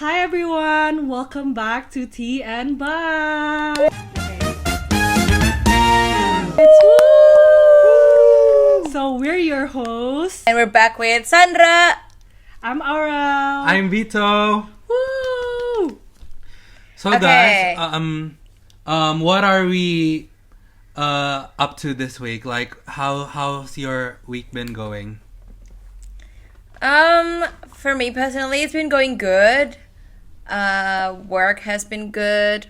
Hi everyone, welcome back to Tea and Bye. So we're your hosts, and we're back with Sandra. I'm Aurel. I'm Vito. Woo! So Okay. guys, what are we up to this week? Like, how's your week been going? For me personally, it's been going good. Work has been good.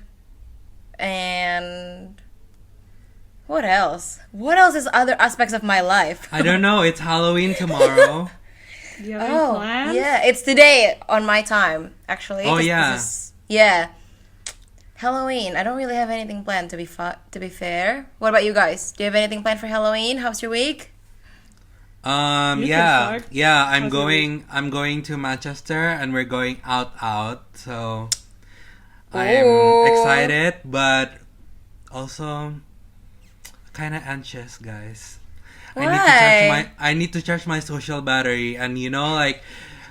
And what else? What else is other aspects of my life? I don't know. It's Halloween tomorrow. Do you have any plans? Yeah, it's today on my time, actually. Oh, 'cause yeah. Yeah. Halloween. I don't really have anything planned to be fair. What about you guys? Do you have anything planned for Halloween? How's your week? You can start. I'm How's your going to Manchester and we're going out. So Ooh. I'm excited, but also kind of anxious, guys. Why? I need to charge my social battery, and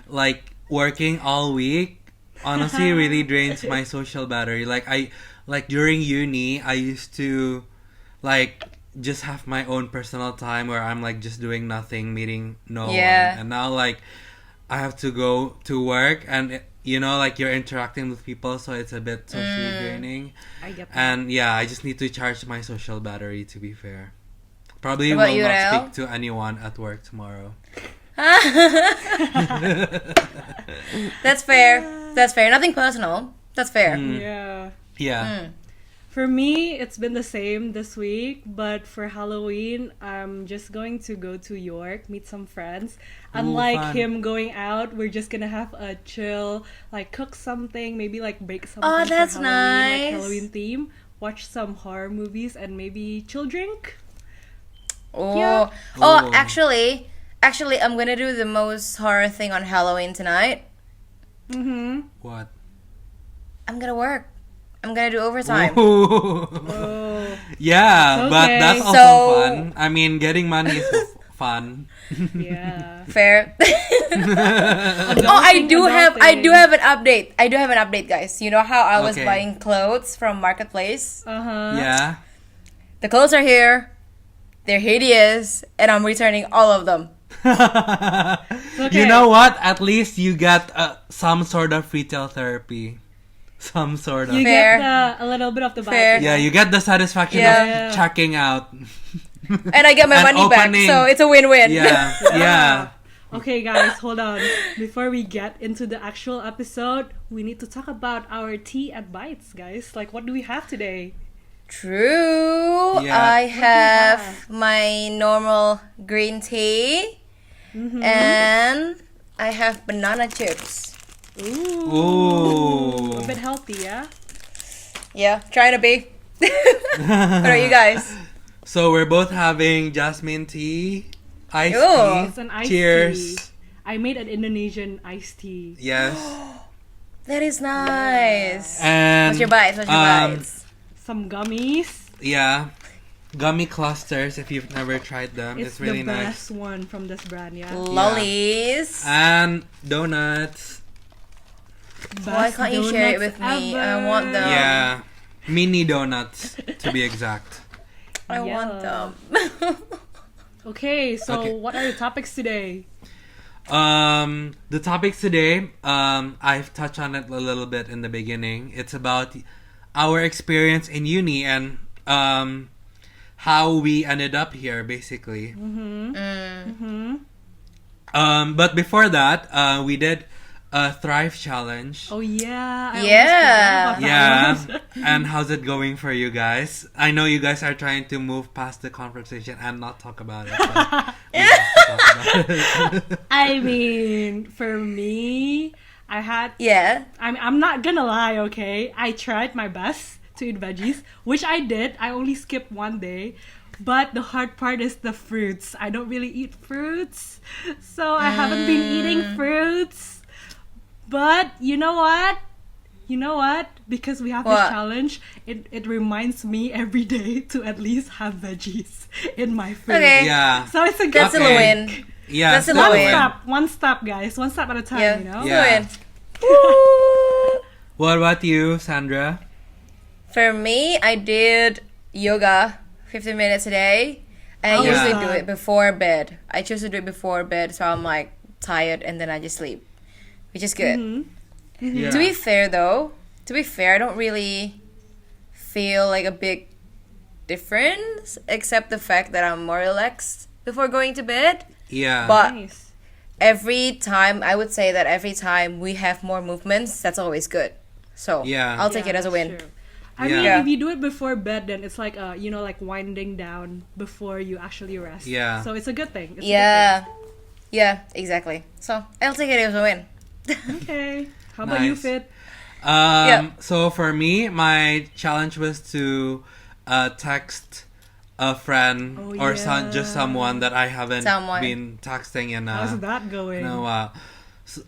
like working all week honestly really drains my social battery. Like during uni, I used to like just have my own personal time where I'm like just doing nothing, meeting no one, and now like I have to go to work, and like you're interacting with people, so it's a bit socially draining. I get that. And yeah, I just need to charge my social battery, to be fair. Probably What about will you, not Aurel? speak to anyone at work tomorrow. That's fair. That's fair. Nothing personal. That's fair. Yeah. Yeah. For me, it's been the same this week, but for Halloween, I'm just going to go to York, meet some friends. Unlike fun. him going out, we're just gonna have a chill, like cook something, maybe like bake something Oh, that's for Halloween, like nice. Halloween theme, watch some horror movies, and maybe chill drink. Oh. Yeah. Oh, Ooh. actually, I'm gonna do the most horror thing on Halloween tonight. What? I'm gonna work. I'm gonna do overtime. Ooh. Oh, Yeah, but Okay. that's also So- fun. I mean, getting money is fun. yeah. Fair. I do have an update. I do have an update, guys. You know how I was Okay. buying clothes from Marketplace? Yeah. The clothes are here. They're hideous, and I'm returning all of them. Okay. You know what? At least you got some sort of retail therapy. Some sort of. You Fair. get a little bit of the Fair. vibe. Yeah, you get the satisfaction Yeah. of checking out. And I get my And money back, opening. so it's a win-win. Yeah, yeah. Okay, guys, hold on. Before we get into the actual episode, we need to talk about our tea and bites, guys. Like, what do we have today? True. Yeah. I do you have my normal green tea, and I have banana chips. Ooh. A bit healthy, yeah? Yeah, trying to be. What about you guys? So we're both having jasmine tea, iced Ew. It's an iced Cheers. tea. I made an Indonesian iced tea. tea. Yes. That is nice. And What's your bites? Some gummies. Yeah. Gummy clusters, if you've never tried them. It's really the nice. best one from this brand, yeah? Lollies. And donuts. Why Best can't you share it donuts with me? I ever. want them. Yeah. Mini donuts, to be exact. I want them. Okay, so Okay. what are the topics today? The topics today, I've touched on it a little bit in the beginning. It's about our experience in uni and how we ended up here, basically. But before that, we did a Thrive challenge. Oh, yeah. I Yeah. almost forgot about that Yeah. one. And how's it going for you guys? I know you guys are trying to move past the conversation and not talk about it. But we have to talk about it. I mean, for me, Yeah. I'm not gonna lie, okay? I tried my best to eat veggies, which I did. I only skipped one day. But the hard part is the fruits. I don't really eat fruits. So I haven't been eating fruits. But you know what? Because we have this What? challenge, it reminds me every day to at least have veggies in my food. Okay. Yeah. So it's a good That's still a Okay. win. Yeah. That's still a one win. step, guys. One step at a time, Yeah. you know? Yeah. Still a win. Woo! What about you, Sandra? For me, I did yoga 15 minutes a day. And I Oh, usually yeah. do it before bed. I choose to do it before bed, so I'm like tired and then I just sleep, which is good. Yeah. To be fair, though, I don't really feel like a big difference, except the fact that I'm more relaxed before going to bed. Yeah. But Nice. every time, I would say that every time we have more movements, that's always good. So Yeah. I'll take it as a that's win. true. I Yeah. mean, Yeah. if you do it before bed, then it's like like winding down before you actually rest. Yeah. So it's a good thing. It's a good Yeah. Yeah, exactly. So I'll take it as a win. thing. Okay. How about you, Nice. Fit? Yeah. So for me, my challenge was to text a friend Oh, or yeah. just someone that I haven't Someone. been texting in How's that going? in a while.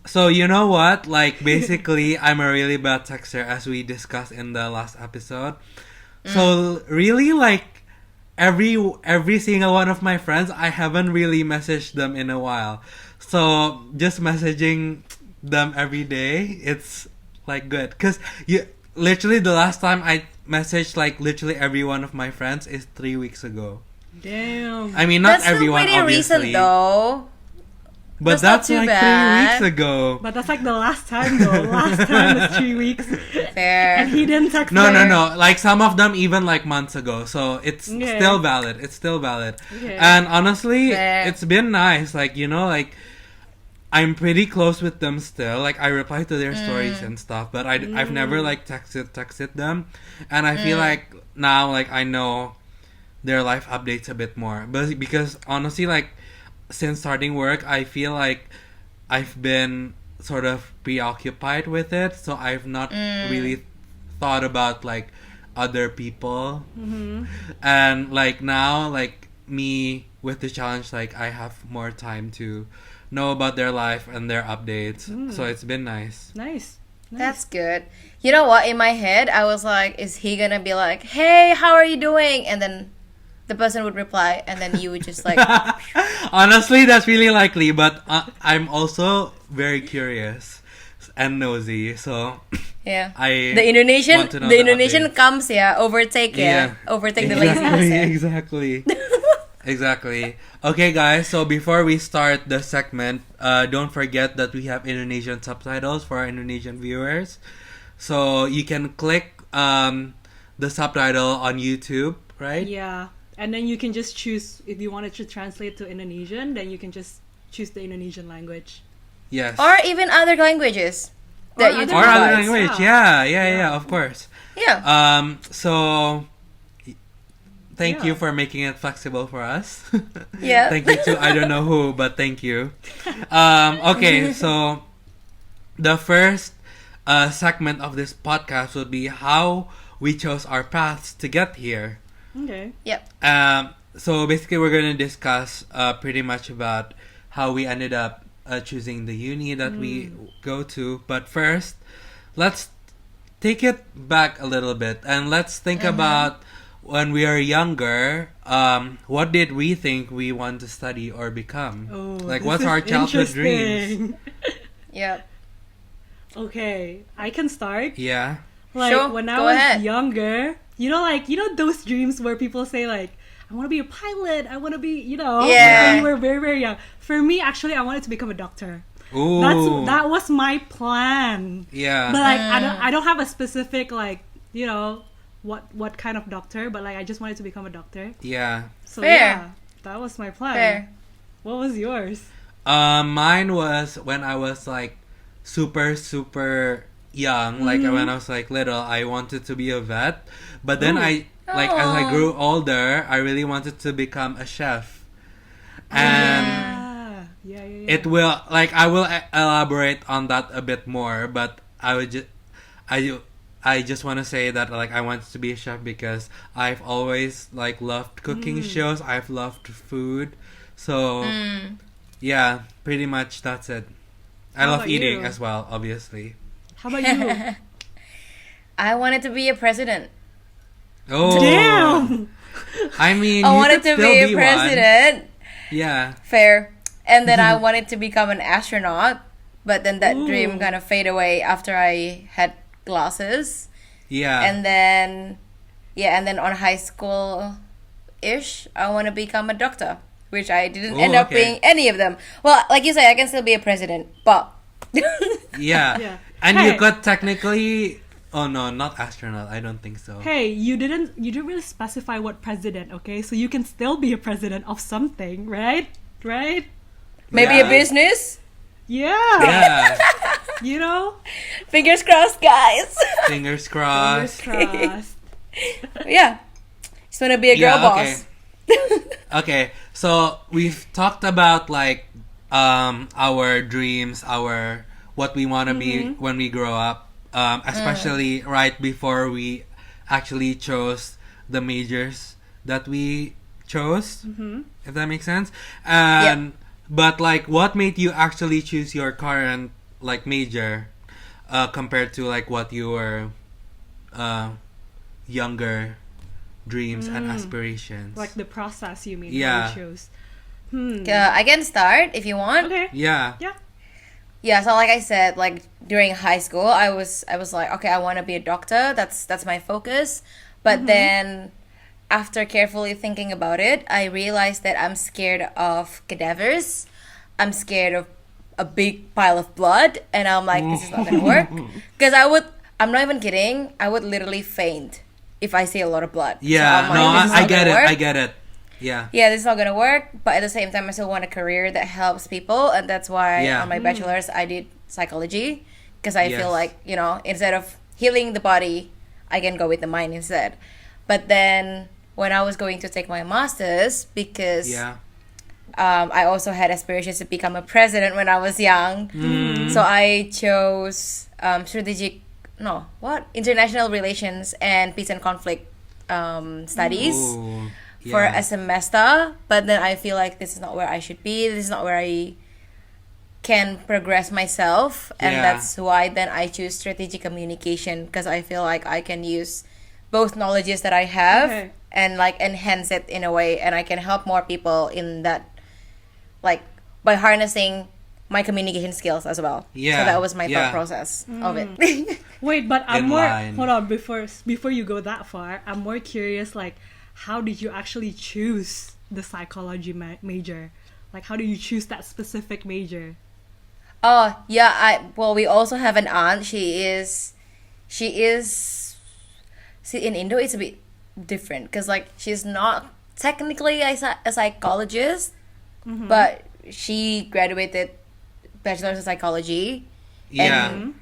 So you know what? Like basically, I'm a really bad texter, as we discussed in the last episode. So really, like every single one of my friends, I haven't really messaged them in a while. So just messaging them every day, it's like good, cause you literally the last time I messaged like literally every one of my friends is 3 weeks ago. Damn. I mean, not That's still everyone, pretty obviously, recent, though. but That's not that's too like bad. 3 weeks ago. But that's like the last time though. Last time was 3 weeks. Fair. And he didn't text No, back. no, no. Like some of them even like months ago. So it's Okay. still valid. It's still valid. Okay. And honestly, Fair. it's been nice. Like, like I'm pretty close with them still. Like I reply to their stories and stuff, but I've never like texted them. And I feel like now like I know their life updates a bit more. But because honestly, like since starting work, I feel like I've been sort of preoccupied with it, so I've not really thought about like other people. And like now, like me with the challenge, like I have more time to know about their life and their updates. So it's been nice. Nice. That's good. You know what? In my head, I was like, is he gonna be like, hey, how are you doing? And then the person would reply, and then you would just like, Honestly, that's really likely, but I'm also very curious and nosy, so yeah. I The Indonesian, want to know the the Indonesian updates. comes, overtake, overtake the laziness. Exactly. Exactly. Okay, guys. So before we start the segment, don't forget that we have Indonesian subtitles for our Indonesian viewers. So you can click the subtitle on YouTube, right? Yeah. And then you can just choose if you wanted to translate to Indonesian, then you can just choose the Indonesian language. Yes. Or even other languages that Or you other Or other provides, language. yeah. Yeah, of course. Yeah. So thank Yeah. you for making it flexible for us. Yeah. Thank you to I don't know who, but thank you. Okay, so the first segment of this podcast would be how we chose our paths to get here. Okay. Yep. So basically, we're going to discuss pretty much about how we ended up choosing the uni that we go to. But first, let's take it back a little bit and let's think about when we are younger. What did we think we want to study or become? Oh, like, this what's is our childhood dreams? interesting. Yep. Okay, I can start. Yeah. Like Sure, when I go was ahead. younger, those dreams where people say like, I want to be a pilot. I want to be, Yeah. when you were very, very young. For me, actually, I wanted to become a doctor. Ooh. That was my plan. Yeah. But like, I don't have a specific like, what kind of doctor. But like, I just wanted to become a doctor. Yeah. So Fair. yeah, that was my plan. Fair. What was yours? Mine was when I was like super young, like when I was like little, I wanted to be a vet, but then Ooh. as I grew older, I really wanted to become a chef, and Yeah. it will like I will elaborate on that a bit more, but I just want to say that like I wanted to be a chef because I've always like loved cooking shows. I've loved food, so yeah, pretty much that's it. I How love about eating you? as well, obviously. How about you? I wanted to be a president. Oh, Damn. I mean, I you wanted could to still be a one. president. Yeah. Fair. And then I wanted to become an astronaut, but then that Ooh. dream kind of faded away after I had glasses. Yeah. And then on high school ish, I want to become a doctor, which I didn't end up being any of them. Well, like you say, I can still be a president, but yeah. Yeah. And Hey. you could technically. Oh no, not astronaut. I don't think so. Hey, you didn't really specify what president, okay? So you can still be a president of something, right? Right? maybe Yeah. a business. Yeah. Yeah. You know? Fingers crossed, guys. Fingers Fingers crossed. crossed. Yeah, just want to be a girl boss. Okay, so we've talked about like our dreams, our what we want to be when we grow up, especially right before we actually chose the majors that we chose, if that makes sense. And but like, what made you actually choose your current like major compared to like what you were younger dreams and aspirations? Like the process, you mean? Yeah. How you chose. I can start if you want. Okay. Yeah. Yeah, so like I said, like during high school, I was like, okay, I want to be a doctor. That's my focus. But then after carefully thinking about it, I realized that I'm scared of cadavers. I'm scared of a big pile of blood, and I'm like, this is not gonna work. Because I'm not even kidding, I would literally faint if I see a lot of blood. Yeah, so no, this is I not get gonna it. work. I get it. Yeah. Yeah, this is not gonna work, but at the same time I still want a career that helps people, and that's why Yeah. on my bachelor's I did psychology, because I Yes. feel like, you know, instead of healing the body, I can go with the mind instead. But then when I was going to take my master's, because Yeah. I also had aspirations to become a president when I was young, so I chose international relations and peace and conflict studies Ooh, for yeah. a semester. But then I feel like this is not where I should be. This is not where I can progress myself, and Yeah. that's why then I choose strategic communication, because I feel like I can use both knowledges that I have Okay. and like enhance it in a way, and I can help more people in that, like by harnessing my communication skills as well. Yeah, So that was my yeah. thought process of it. Wait, but I'm In more. line. Hold on, before you go that far, I'm more curious. Like, how did you actually choose the psychology major? Like, how do you choose that specific major? Oh yeah, we also have an aunt. She is see, in Indo it's a bit different, because like she's not technically a psychologist, but she graduated bachelor's of psychology. Yeah. And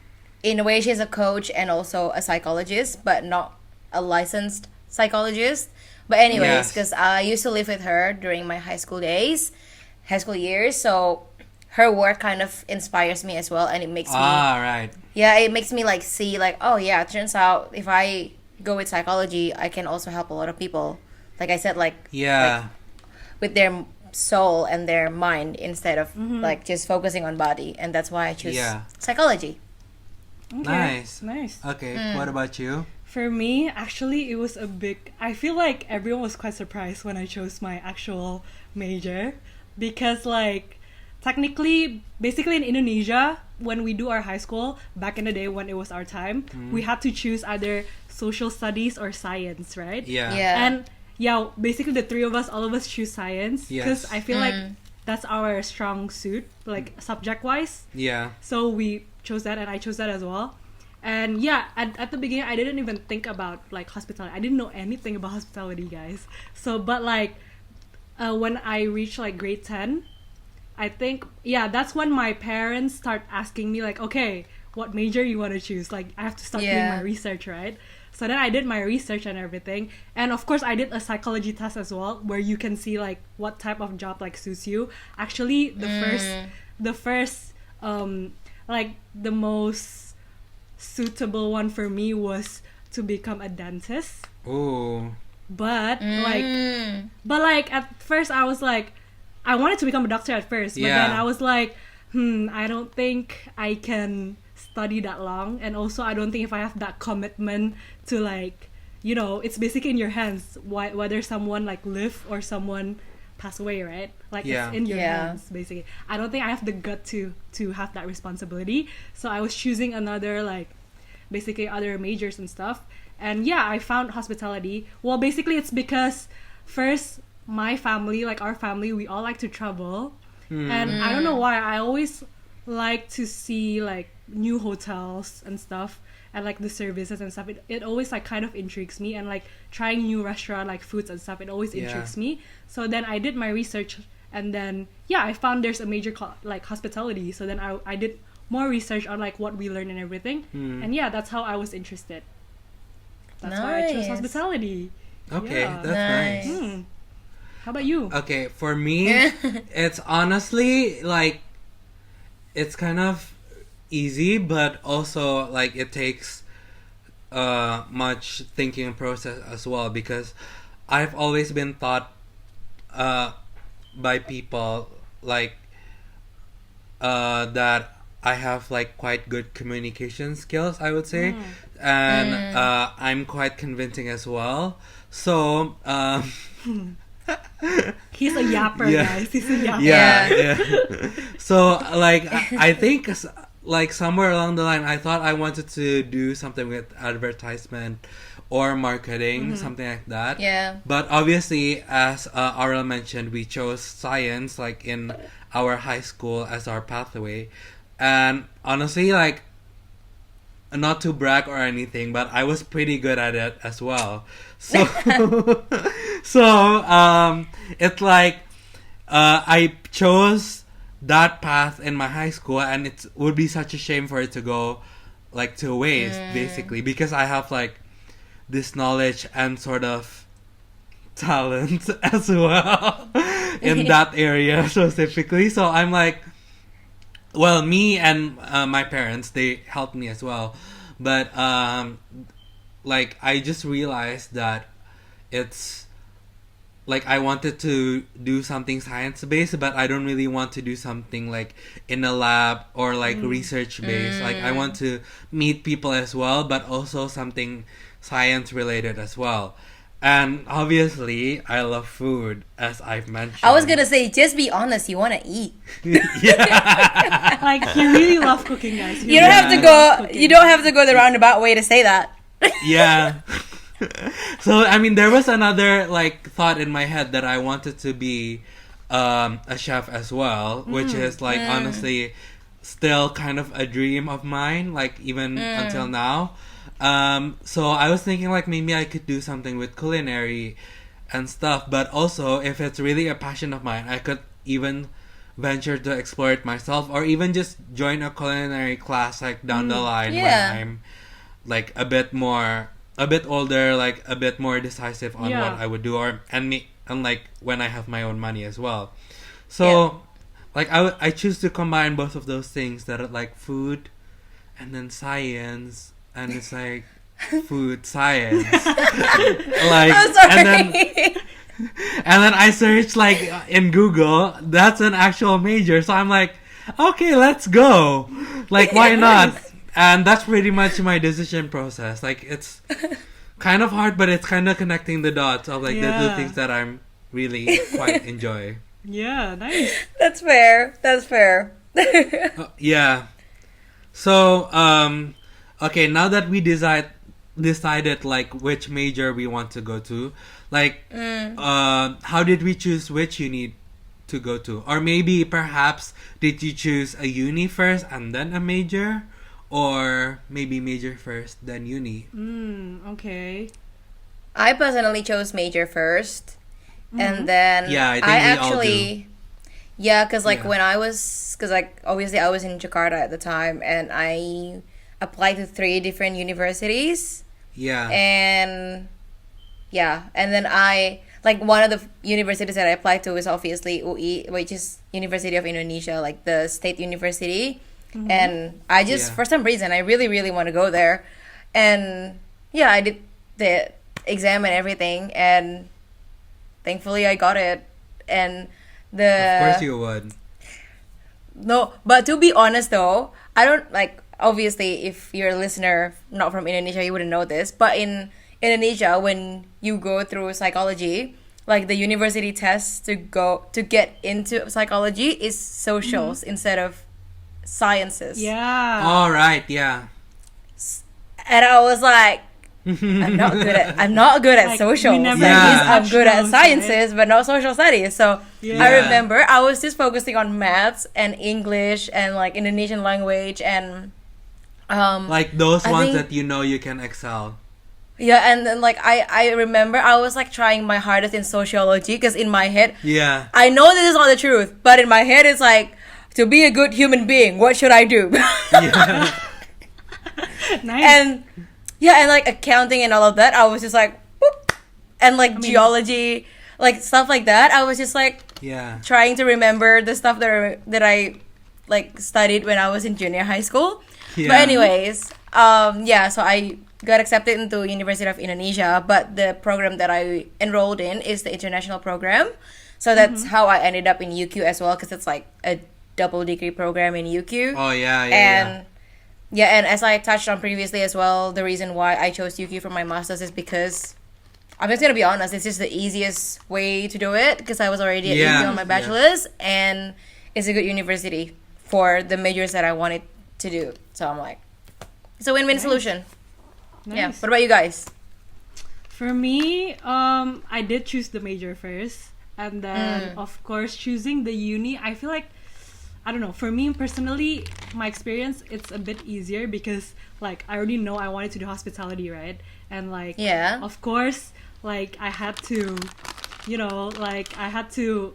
in a way she's a coach and also a psychologist, but not a licensed psychologist. But anyways, Yes. because I used to live with her during my high school years, so her work kind of inspires me as well, and it makes me Right. it makes me like see like, oh yeah, it turns out if I go with psychology, I can also help a lot of people, like I said, like Yeah. with their soul and their mind, instead of like just focusing on body. And that's why I choose Yeah. psychology. Okay, Nice. nice. Okay. What about you? For me, actually, it was a big. I feel like everyone was quite surprised when I chose my actual major, because like technically, basically in Indonesia, when we do our high school back in the day when it was our time, we had to choose either social studies or science, right? Yeah. Yeah. And basically the three of us, all of us choose science because Yes. I feel like that's our strong suit, like subject wise. Yeah. So we chose that, and I chose that as well. And yeah, at the beginning, I didn't even think about like hospitality. I didn't know anything about hospitality, guys. So, but like when I reached like grade 10, I think, that's when my parents start asking me like, okay, what major you want to choose? Like, I have to start doing Yeah. my research, right? So then I did my research and everything. And of course, I did a psychology test as well, where you can see like what type of job like suits you. Actually, the first like the most suitable one for me was to become a dentist. Ooh. But like at first I was like, I wanted to become a doctor at first, but then Yeah. I was like, I don't think I can study that long, and also I don't think if I have that commitment to like, it's basically in your hands whether someone like live or someone pass away, right? Like Yeah. it's in your Yeah. hands basically. I don't think I have the gut to have that responsibility, so I was choosing another like basically other majors and stuff. And yeah, I found hospitality. Well, basically it's because first my family, like our family, we all like to travel. And I don't know why, I always like to see like new hotels and stuff, and like the services and stuff. It always like kind of intrigues me, and like trying new restaurant like foods and stuff, it always intrigues me. So then I did my research, and then yeah, I found there's a major like hospitality. So then I did more research on like what we learn and everything. And yeah, that's how I was interested. That's why I chose hospitality. Okay, Yeah. that's nice. How about you? Okay, for me, it's honestly like it's kind of easy, but also like it takes much thinking process as well, because I've always been taught by people like that I have like quite good communication skills, I would say, and I'm quite convincing as well. So He's a yapper, guys. He's a yapper. Yeah. So like I think like somewhere along the line I thought I wanted to do something with advertisement or marketing, something like that. Yeah. But obviously, as Aurel mentioned, we chose science like in our high school as our pathway. And honestly, like, not to brag or anything, but I was pretty good at it as well. So, it's like I chose that path in my high school, and it would be such a shame for it to go like to waste, basically, because I have like this knowledge and sort of talent as well in that area specifically. So I'm like, well, me and my parents, they helped me as well, but like I just realized that it's like I wanted to do something science based, but I don't really want to do something like in a lab or like research based. Like I want to meet people as well, but also something science related as well. And obviously, I love food, as I've mentioned. I was gonna say, just be honest. You want to eat. Yeah. Like, he really loves cooking, guys. You don't have to go. You don't have to go the roundabout way to say that. Yeah. So I mean, there was another like thought in my head that I wanted to be a chef as well, which is like honestly still kind of a dream of mine, like even until now. So I was thinking like maybe I could do something with culinary and stuff, but also if it's really a passion of mine, I could even venture to explore it myself, or even just join a culinary class like down the line when I'm like a bit older, like a bit more decisive on what I would do, and like when I have my own money as well. So like I choose to combine both of those things, that are like food and then science. And it's like food science, like, I'm sorry. and then I searched like in Google. That's an actual major, so I'm like, okay, let's go. Like, why not? And that's pretty much my decision process. Like, it's kind of hard, but it's kind of connecting the dots of like the two things that I'm really quite enjoy. Yeah, nice. That's fair. Yeah. So okay, now that we decided like which major we want to go to, like how did we choose which uni to go to? Or maybe perhaps did you choose a uni first and then a major, or maybe major first then uni? Okay. I personally chose major first, and then I think we actually because like when I was, because like obviously I was in Jakarta at the time, and I applied to 3 different universities. And then I like one of the universities that I applied to is obviously UI, which is University of Indonesia, like the state university. And I just for some reason I really want to go there, and I did the exam and everything, and thankfully I got it. And of course you would. No, but to be honest though, I don't like. Obviously, if you're a listener not from Indonesia, you wouldn't know this. But in Indonesia, when you go through psychology, like the university test to get into psychology is socials instead of sciences. Yeah. All right. Yeah. And I was like, I'm not good at Like, social we never studies. Yeah. I'm good at those, sciences, but not social studies. So Yeah. I remember I was just focusing on maths and English and like Indonesian language and Like those I ones think- that you know you can excel. yeah, and then like I remember I was like trying my hardest in sociology because in my head Yeah. I know this is not the truth, but in my head it's like, to be a good human being, what should I do? Yeah. Nice. And yeah, and like accounting and all of that, I was just like, whoop. And like geology, like stuff like that, I was just like Yeah. trying to remember the stuff that I like studied when I was in junior high school. Yeah. But anyways, yeah, so I got accepted into University of Indonesia, but the program that I enrolled in is the international program. So that's how I ended up in UQ as well, because it's like a double degree program in UQ. Oh yeah, yeah, And yeah, and as I touched on previously as well, the reason why I chose UQ for my master's is because I'm just gonna be honest, it's just the easiest way to do it because I was already at Yeah. UQ on my Yeah. bachelor's, and it's a good university for the majors that I wanted to do. So I'm like, it's a win-win solution. Yeah. Nice. What about you guys? For me, I did choose the major first, and then of course choosing the uni. I feel like, I don't know. For me personally, my experience, it's a bit easier because like I already know I wanted to do hospitality, right? And like, Yeah. of course, like I had to, like I had to,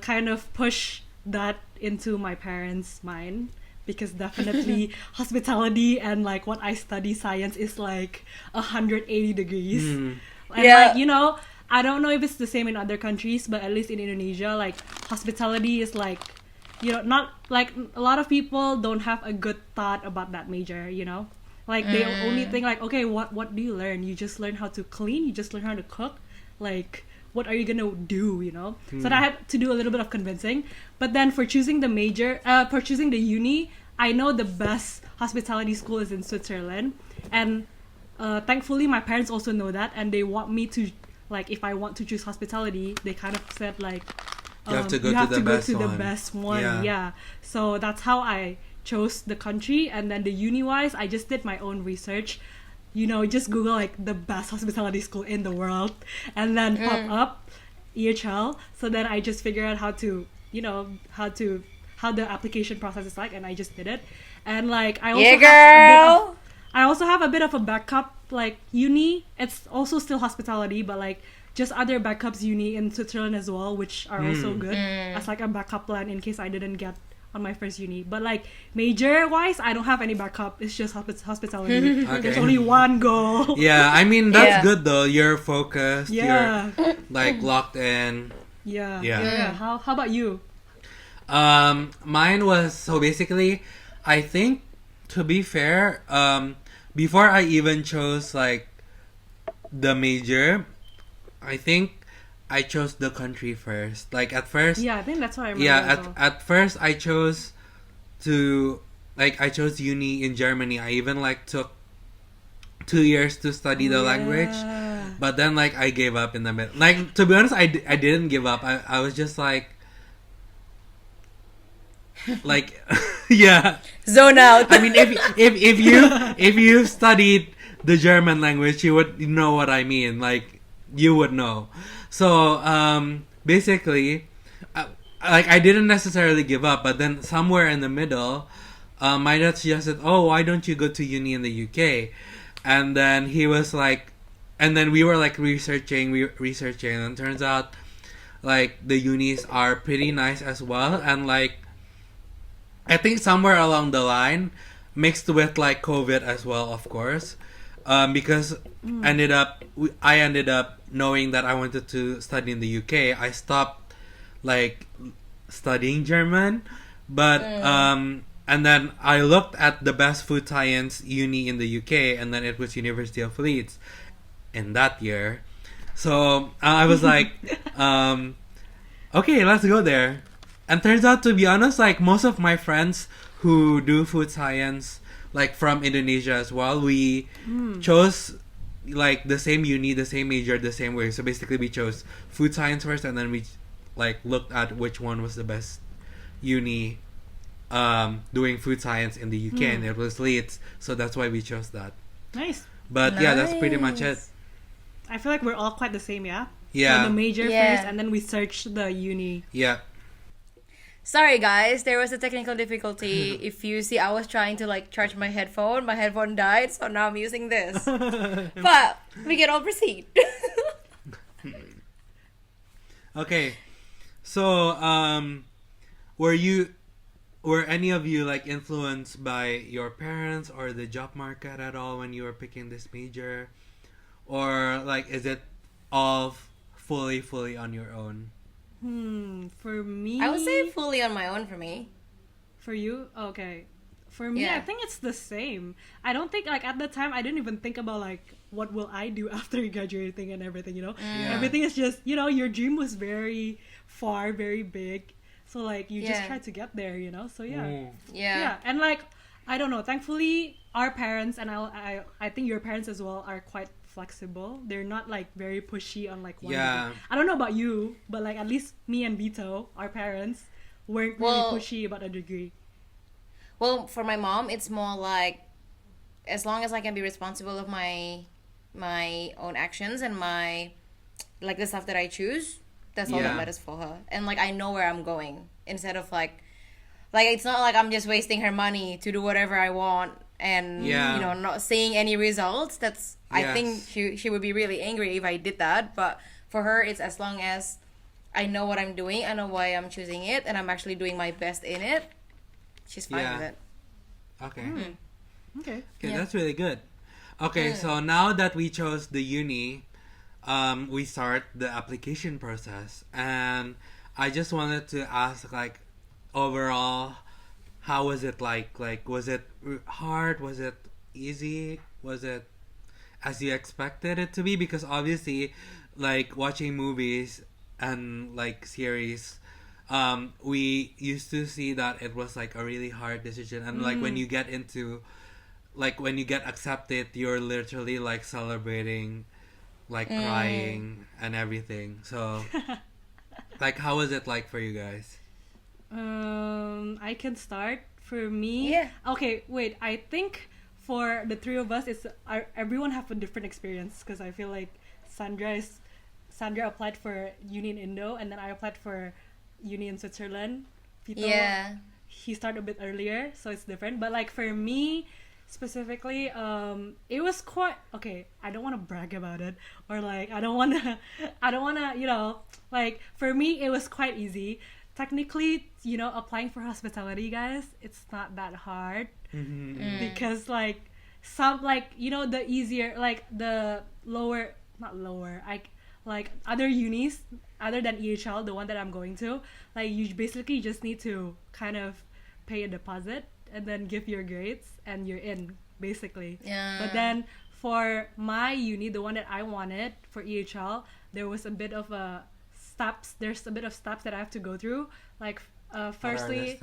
kind of push that into my parents' mind. Because definitely hospitality and like what I study, science, is like 180 degrees. And Yeah. like, I don't know if it's the same in other countries, but at least in Indonesia, like hospitality is like, not like a lot of people don't have a good thought about that major, like they only think like, okay, what do you learn? You just learn how to clean, you just learn how to cook, like what are you gonna do, So I had to do a little bit of convincing. But then for choosing the major, for choosing the uni, I know the best hospitality school is in Switzerland, and thankfully my parents also know that, and they want me to, like, if I want to choose hospitality, they kind of said like, You have to go you to have the to go best to the one. best one. Yeah. Yeah. So that's how I chose the country, and then the uni wise, I just did my own research. Just Google like the best hospitality school in the world, and then pop up EHL. So then I just figure out how to, how the application process is like, and I just did it. And like I also Yeah, have a bit of, girl. I also have a bit of a backup, like uni. It's also still hospitality, but like just other backups uni in Switzerland as well, which are also good as like a backup plan in case I didn't get on my first uni. But like major wise, I don't have any backup. It's just hospitality. Okay. There's only one goal. Yeah, I mean that's Yeah. good though. You're focused. Yeah. You're like locked in. Yeah. Yeah. How about you? Mine was, so basically, I think, to be fair, before I even chose like the major, I think I chose the country first. Like at first, Yeah, I think that's what I remember. yeah, as well. at first I chose I chose uni in Germany. I even like took 2 years to study the language. Yeah. But then, like, I gave up in the middle. Like, to be honest, I didn't give up. I was just like, yeah. Zone out. I mean, if you studied the German language, you would know what I mean. Like, you would know. So, basically, like, I didn't necessarily give up. But then somewhere in the middle, my dad suggested, "Oh, why don't you go to uni in the UK?" And then he was like, and then we were like researching, and it turns out like the unis are pretty nice as well. And like, I think somewhere along the line, mixed with like COVID as well, of course, because I ended up knowing that I wanted to study in the UK. I stopped like studying German, but and then I looked at the best food science uni in the UK, and then it was University of Leeds in that year. So I was like, okay, let's go there. And turns out, to be honest, like most of my friends who do food science, like from Indonesia as well, we chose like the same uni, the same major, the same way. So basically we chose food science first, and then we like looked at which one was the best uni doing food science in the UK, and it was Leeds, so that's why we chose that. Nice. But yeah, that's pretty much it. Nice. I feel like we're all quite the same, yeah? Yeah. So the major Yeah. first, and then we search the uni. Yeah. Sorry guys, there was a technical difficulty. If you see, I was trying to like charge my headphone died, so now I'm using this. But we can all proceed. Okay. So, were any of you like influenced by your parents or the job market at all when you were picking this major? Or like is it all fully on your own? For me... I would say fully on my own for me. For you? Okay. For me, Yeah. I think it's the same. I don't think, like, at the time, I didn't even think about, like, what will I do after graduating and everything, you know? Yeah. Everything is just, you know, your dream was very far, very big. So, like, you just Yeah. try to get there, you know? So, yeah. Mm. Yeah. And, like, I don't know. Thankfully, our parents, and I think your parents as well, are quite flexible. They're not, like, very pushy on, like, one Yeah. degree. I don't know about you, but, like, at least me and Vito, our parents, weren't really Well- pushy about a degree. Well, for my mom, it's more like as long as I can be responsible of my own actions and my like the stuff that I choose, that's all Yeah. that matters for her. And like I know where I'm going instead of like it's not like I'm just wasting her money to do whatever I want and Yeah. you know not seeing any results. That's I Yes. think she would be really angry if I did that. But for her, it's as long as I know what I'm doing, I know why I'm choosing it, and I'm actually doing my best in it. She's fine Yeah. with it. Okay. Okay. Okay, Yeah. that's really good. Okay, so now that we chose the uni, we start the application process, and I just wanted to ask, like, overall, how was it like? Like, was it hard? Was it easy? Was it as you expected it to be? Because obviously, like, watching movies and like series, we used to see that it was like a really hard decision, and like when you get into like when you get accepted, you're literally like celebrating, like crying and everything. So like how was it like for you guys? I can start. For me, Yeah. Okay, wait. I think for the three of us, everyone have a different experience because I feel like Sandra applied for uni in Indo, and then I applied for uni in Switzerland. Vito, Yeah. he started a bit earlier, so it's different. But like for me specifically, it was quite okay. I don't want to brag about it, or like I don't want to, you know, like for me it was quite easy. Technically, you know, applying for hospitality, guys, it's not that hard because like some like you know the easier like the lower not lower like other unis other than EHL, the one that I'm going to, like you basically just need to kind of pay a deposit and then give your grades and you're in basically. Yeah. But then for my uni, the one that I wanted for EHL, there was a bit of a steps. There's a bit of steps that I have to go through. Like firstly,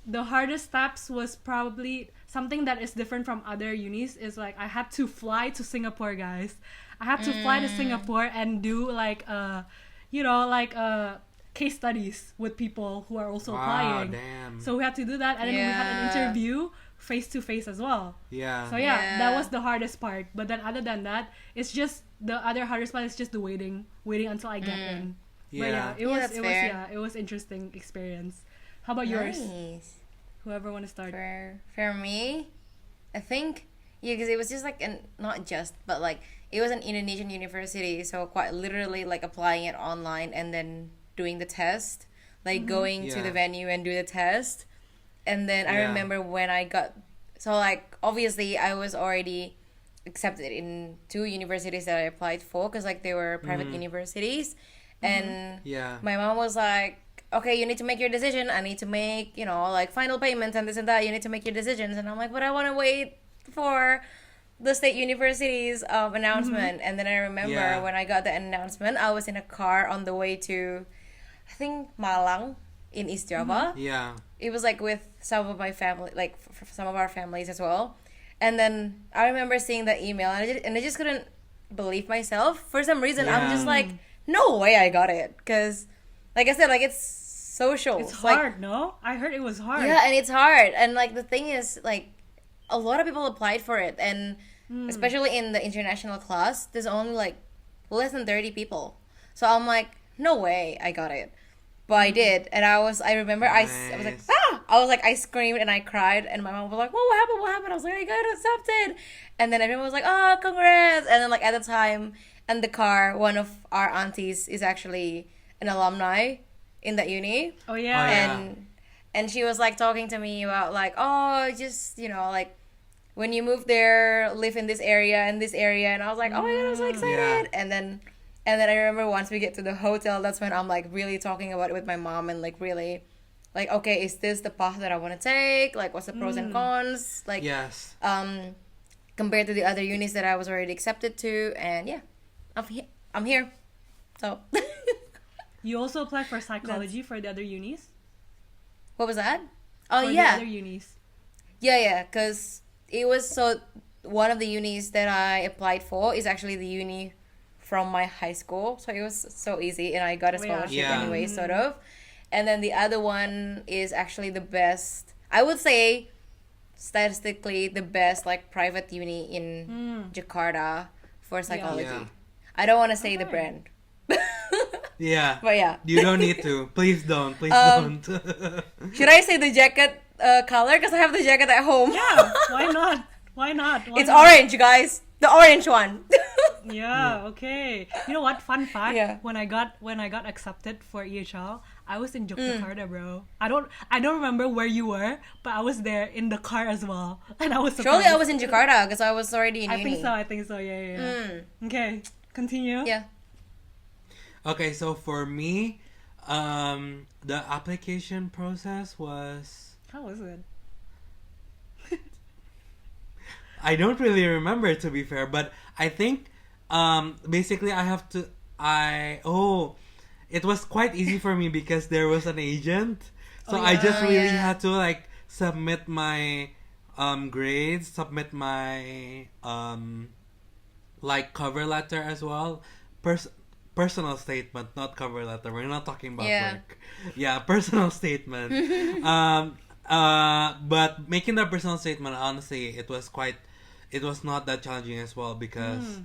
the hardest steps was probably something that is different from other unis is like I had to fly to Singapore, guys. I had to fly to Singapore and do like you know like case studies with people who are also applying. Damn. So we had to do that, and then we had an Yeah. interview face to face as well. Yeah. So yeah, Yeah. that was the hardest part. But then other than that, it's just the other hardest part is just the waiting until I get in. But yeah, Yeah. it was interesting experience. How about yours? Nice. Whoever want to start. For me, I think because it was just like not just but like it was an Indonesian university, so quite literally like applying it online and then doing the test, like going to Yeah. the venue and do the test, and then I Yeah. remember when I got so like obviously I was already accepted in 2 universities that I applied for because like they were private universities, and Yeah. my mom was like, okay, you need to make your decision. I need to make, you know, like final payments and this and that. You need to make your decisions. And I'm like, but I want to wait for the state university's announcement. And then I remember Yeah. when I got the announcement, I was in a car on the way to, I think, Malang in East Java. Yeah. It was like with some of my family, like some of our families as well. And then I remember seeing the email and I just couldn't believe myself. For some reason, I'm Yeah. just like, no way I got it. Because, like I said, like it's social. It's like, hard, no? I heard it was hard. yeah, and it's hard. And like the thing is, like, a lot of people applied for it, and especially in the international class. There's only like less than 30 people. So I'm like, no way I got it. But I did, and I remember I was like, Nice. ah! I was like, I screamed and I cried, and my mom was like, "Well, what happened? What happened?" I was like, "I got accepted," and then everyone was like, "Oh, congrats!" And then like at the time, in the car, one of our aunties is actually an alumni in that uni, Oh yeah. Oh, yeah. and she was like talking to me about like, oh, just like when you move there, live in this area and this area, and I was like, oh my god, I'm so excited, Yeah. and then I remember once we get to the hotel, that's when I'm like really talking about it with my mom and like really like, okay, is this the path that I want to take? Like, what's the pros and cons? Like, Yes. compared to the other unis that I was already accepted to, and yeah, I'm here. So, You also applied for psychology for the other unis? what was that? Oh For the yeah, other unis. yeah, because it was so one of the unis that I applied for is actually the uni from my high school, so it was so easy, and I got a Oh, yeah. scholarship Yeah. anyway, sort of. And then the other one is actually the best, I would say, statistically the best like private uni in Jakarta for psychology. Yeah. I don't want to say the Okay. brand, Yeah. but yeah. You don't need to. Please don't. Please Um, don't. Should I say the jacket color? Because I have the jacket at home. Yeah, why not? Why not? Why It's not? orange, guys. The orange one. Yeah, okay. You know what? Fun fact. Yeah. When I got accepted for EHL, I was in Yogyakarta, bro. I don't remember where you were, but I was there in the car as well. And I was surprised. Surely I was in Jakarta because I was already in I uni. think so. Yeah. Okay. Continue. Yeah. Okay, so for me, the application process was, How was it? I don't really remember, to be fair, but I think basically it was quite easy for me because there was an agent. So Oh, I just yeah. really Yeah. had to like submit my grades, submit my like cover letter as well. Personal statement, not cover letter. We're not talking about Yeah. work. Yeah, personal statement. But making that personal statement, honestly, it was not that challenging as well because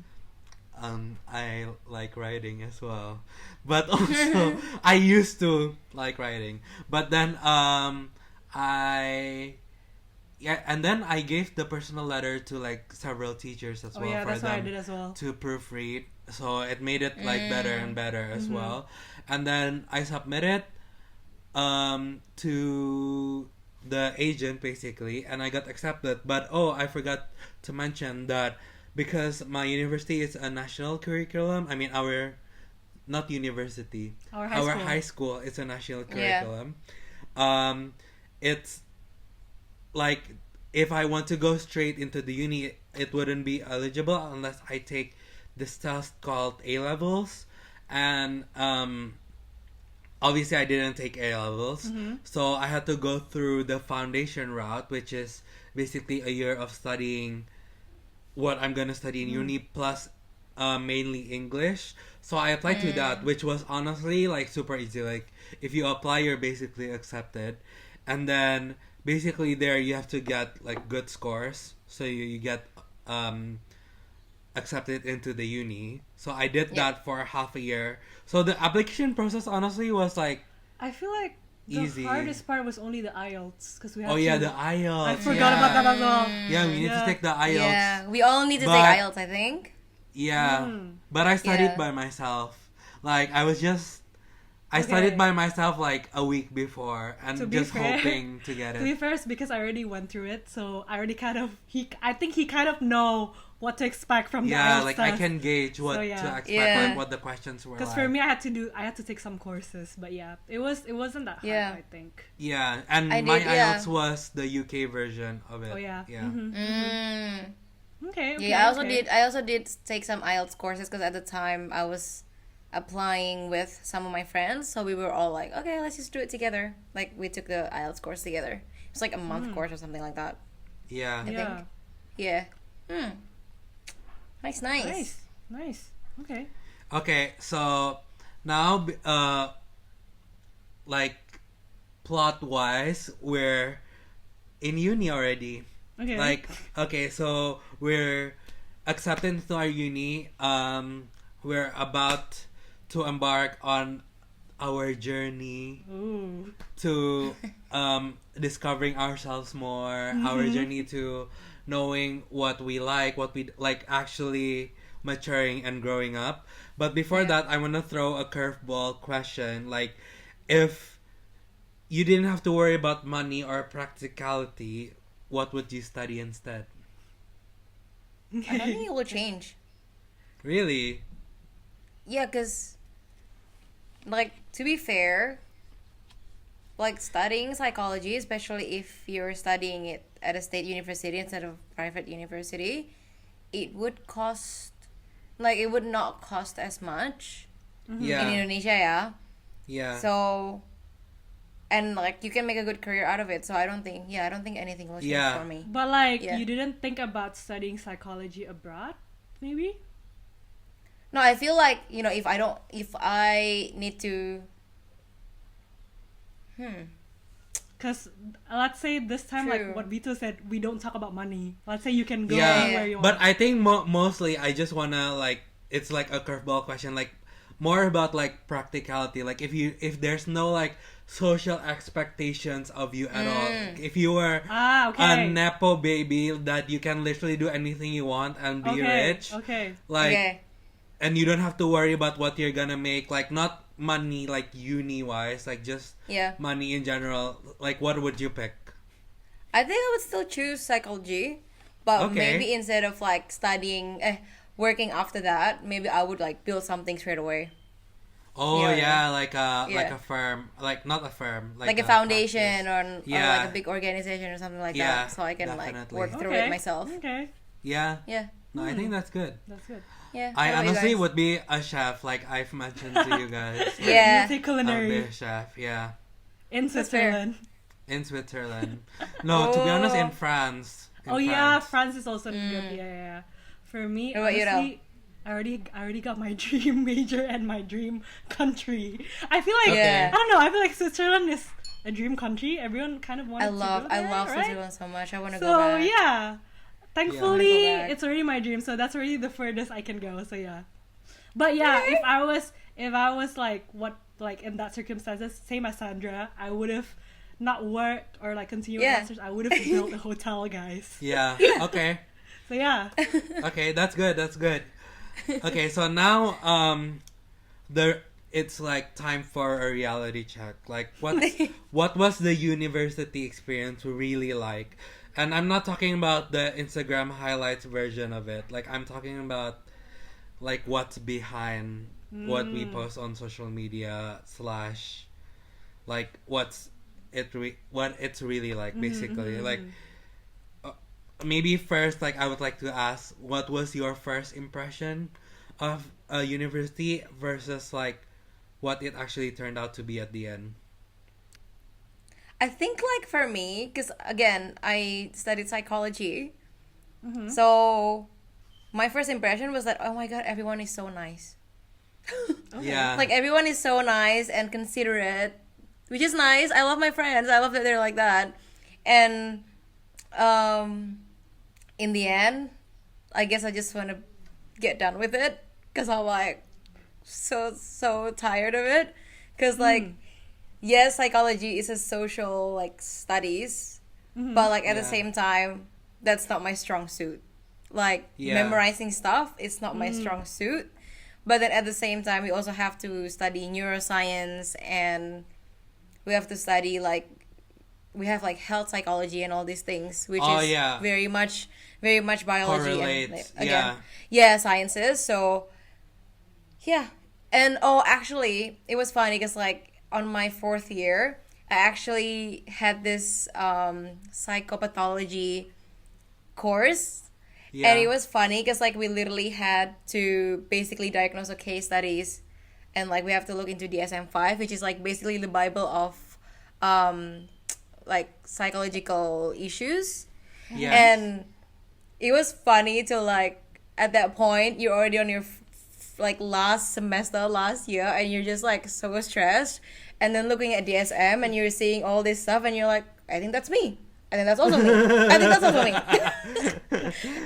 I like writing as well. But also I used to like writing. But then and then I gave the personal letter to like several teachers as Oh well yeah, for that's what I them did as well. to proofread. So it made it like better and better as well. And then I submitted to the agent basically, and I got accepted. But I forgot to mention that because my university is a national curriculum. I mean, our not university, Our high school. is a national Yeah. curriculum. It's like if I want to go straight into the uni, it wouldn't be eligible unless I take this test called A levels, and obviously I didn't take A levels, so I had to go through the foundation route, which is basically a year of studying what I'm gonna study in uni plus mainly English. So I applied to that, which was honestly like super easy. Like if you apply, you're basically accepted, and then basically there you have to get like good scores, so you get accepted into the uni. So I did that for half a year. So the application process honestly was like, I feel like the Easy. hardest part was only the IELTS because we had oh yeah, to, the IELTS. I forgot about that as well. Yeah, we need to Yeah. take the IELTS. Yeah, we all need to But- take IELTS, I think. Yeah, but I studied Yeah. by myself. Like I Okay. studied by myself like a week before and To be just fair- hoping to get To be it. fair, it's because I already went through it, so I already I think he kind of know what to expect from the Yeah, IELTS like I test. can gauge what So, yeah. to expect, Yeah. like what the questions were. Because Like. for me, I had to take some courses, but yeah, it wasn't that hard. Yeah. I think. Yeah, and I my did, yeah. IELTS was the UK version of it. Oh yeah. Yeah. Okay. Yeah, okay. I also did take some IELTS courses because at the time I was applying with some of my friends, so we were all like, okay, let's just do it together. Like we took the IELTS course together. It was like a month course or something like that. Yeah. Yeah. Yeah. Nice. Nice. Okay. Okay, so now, like, plot-wise, we're in uni already. Okay. Like, okay, so we're accepted into our uni. We're about to embark on our journey Ooh. to discovering ourselves more, our journey to knowing what we like, actually maturing and growing up. But before Yeah. that, I want to throw a curveball question. Like, if you didn't have to worry about money or practicality, what would you study instead? I don't think it will change. Really? Yeah, because, like, to be fair, like, studying psychology, especially if you're studying it at a state university instead of private university, it would cost, like, it would not cost as much in Yeah. Indonesia, yeah. Yeah. So, and, like, you can make a good career out of it. So I don't think anything will change Yeah. for me. But like, Yeah. you didn't think about studying psychology abroad, maybe? No, I feel like, if I need to, Because let's say this time, True. like what Vito said, we don't talk about money. Let's say you can go Yeah. anywhere you But want. I think mostly I just wanna, like, it's like a curveball question, like more about like practicality. Like, if there's no like social expectations of you at all, if you were Okay. a nepo baby that you can literally do anything you want and be Okay. rich, Okay. like, okay. and you don't have to worry about what you're gonna make, like not money like uni wise, like just Yeah. money in general. Like, what would you pick? I think I would still choose psychology, but Okay. maybe instead of like working after that, maybe I would like build something straight away. Oh Yeah. yeah, like Yeah. a firm, like not a firm, Like a foundation practice. or Yeah. like a big organization or something like Yeah, that. So I can like definitely. work through Okay. it myself. Okay. Yeah. Yeah. No, I think that's good. That's good. Yeah. I What about you honestly guys? would be a chef, like I've mentioned to you guys. Yeah. You say I'll be culinary a chef, yeah. in That's fair. Switzerland. In Switzerland. No, to be honest, in Oh. France. In Oh yeah, France. France is also good. Yeah. For me, What about you, honestly, I already got my dream major and my dream country. I feel like Okay. I don't know. I feel like Switzerland is a dream country. Everyone kind of wants to go there, I love right? Switzerland so much. I want to go So back. yeah, thankfully Yeah. it's already my dream. So that's already the furthest I can go. So yeah, but yeah, if I was like in that circumstances, same as Sandra, I would have not worked or like continued Yeah. masters. I would have built a hotel, guys. Yeah. Okay. So yeah. Okay, that's good. That's good. Okay, so now it's like time for a reality check. Like, what was the university experience really like? And I'm not talking about the Instagram highlights version of it. Like, I'm talking about like what's behind what we post on social media / like what it's really like, basically. Like, maybe first, like, I would like to ask, what was your first impression of a university versus like what it actually turned out to be at the end? I think like for me, because again, I studied psychology, so my first impression was that, oh my god, everyone is so nice. Yeah. Like everyone is so nice and considerate, which is nice. I love my friends. I love that they're like that. And in the end, I guess I just want to get done with it because I'm like so tired of it. Because like, yes, psychology is a social like studies, but like at the Yeah. same time, that's not my strong suit. Like Yeah. memorizing stuff, it's not my strong suit. But then at the same time, we also have to study neuroscience, and we have to study like we have like health psychology and all these things, which Oh, is yeah. very much biology and Correlates, again, sciences. So yeah, and actually, it was funny because like on my 4th year, I actually had this psychopathology course. Yeah. And it was funny because like we literally had to basically diagnose a case studies, and like we have to look into DSM-5, which is like basically the Bible of like psychological issues. Yeah. And it was funny to like at that point you're already on your like last semester last year, and you're just like so stressed, and then looking at DSM and you're seeing all this stuff and you're like, I think that's me. I think that's also me. I think that's also me.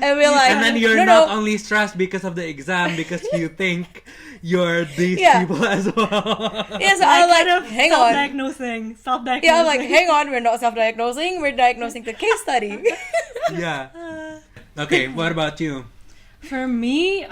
And we're like, And then you're no. not only stressed because of the exam, because you think you're these Yeah. people as well. Yeah, so I'm like, kind of hang on. self-diagnosing. Yeah, I'm like, hang on, we're not self-diagnosing, we're diagnosing the case study. Yeah. Okay, what about you? For me,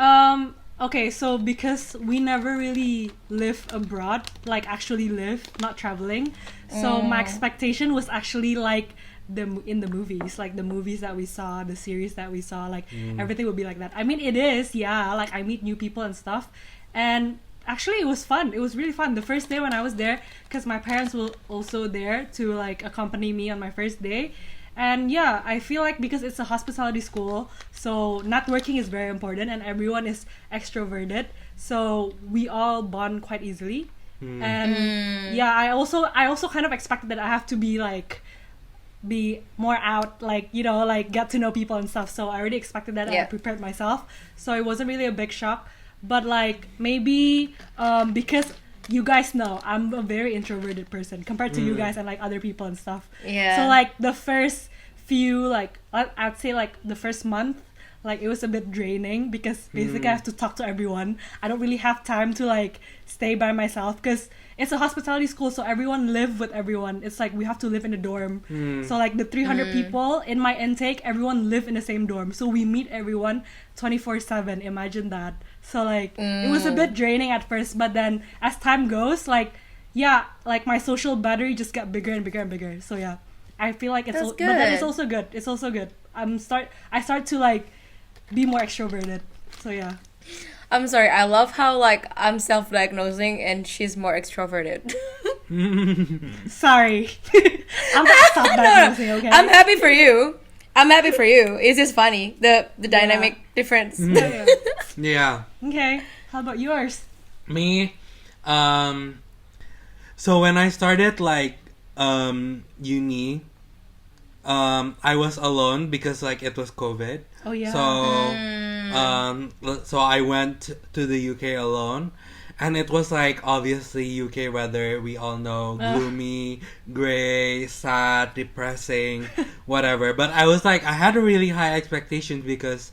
okay, so because we never really live abroad, like actually live, not traveling, so my expectation was actually like in the movies, like the movies that we saw, the series that we saw, like everything would be like that. I mean, it is, yeah, like I meet new people and stuff, and actually it was fun. It was really fun. The first day when I was there, because my parents were also there to like accompany me on my first day. And yeah, I feel like because it's a hospitality school, so networking is very important and everyone is extroverted, so we all bond quite easily. And yeah, I also kind of expected that I have to be more out, like, you know, like get to know people and stuff, so I already expected that. I prepared myself, so it wasn't really a big shock. But like maybe because you guys know I'm a very introverted person compared to you guys and like other people and stuff. Yeah. So like the first few, like I'd say like the first month, like it was a bit draining because basically I have to talk to everyone. I don't really have time to like stay by myself because it's a hospitality school, so everyone live with everyone. It's like we have to live in a dorm. So like the 300 people in my intake, everyone live in the same dorm. So we meet everyone 24/7. Imagine that. So like it was a bit draining at first, but then as time goes, like yeah, like my social battery just got bigger and bigger and bigger. So yeah, I feel like it's That's but then good. it's also good. It's also good. I start to like be more extroverted. So yeah. I'm sorry, I love how like I'm self-diagnosing and she's more extroverted. Sorry. I'm not self-diagnosing, okay? I'm happy for you. It's just funny, the dynamic difference. Yeah. Okay. How about yours? Me, so when I started like uni, I was alone because like it was COVID. Oh yeah. So I went to the UK alone, and it was like obviously UK weather, we all know, gloomy, gray, sad, depressing, whatever. But I was like, I had a really high expectations because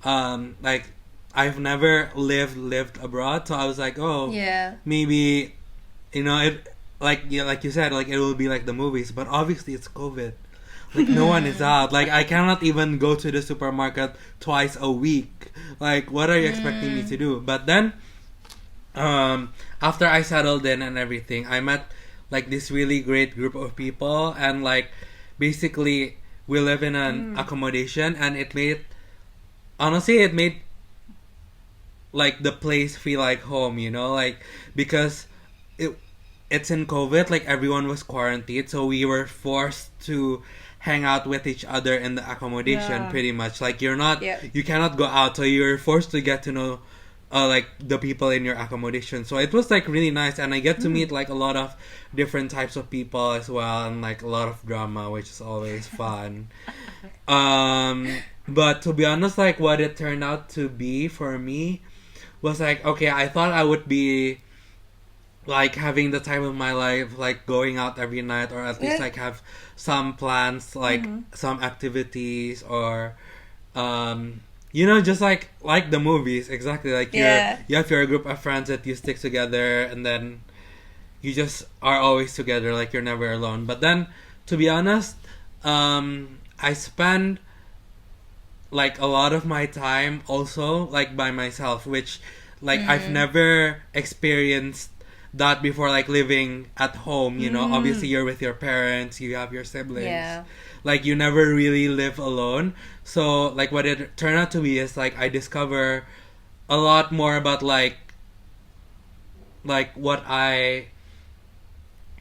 like I've never lived abroad, so I was like, oh, Yeah. maybe, you know, it like you said, like it will be like the movies, but obviously it's COVID. Like no one is out. Like I cannot even go to the supermarket twice a week. Like what are you expecting me to do? But then after I settled in and everything, I met like this really great group of people, and like basically we live in an accommodation, and it made like the place feel like home, you know, like because it's in COVID, like everyone was quarantined, so we were forced to hang out with each other in the accommodation. Yeah. Pretty much, like you cannot go out, so you're forced to get to know like the people in your accommodation. So it was like really nice, and I get to meet like a lot of different types of people as well, and like a lot of drama, which is always fun. But to be honest, like what it turned out to be for me was like, okay, I thought I would be like having the time of my life, like going out every night, or at least like have some plans, like some activities, or you know, just like the movies, exactly, like you have your group of friends that you stick together, and then you just are always together, like you're never alone. But then, to be honest, I spend like a lot of my time also like by myself, which like I've never experienced that before, like living at home, you know. Obviously you're with your parents, you have your siblings, like you never really live alone. So like what it turned out to be is like I discover a lot more about like what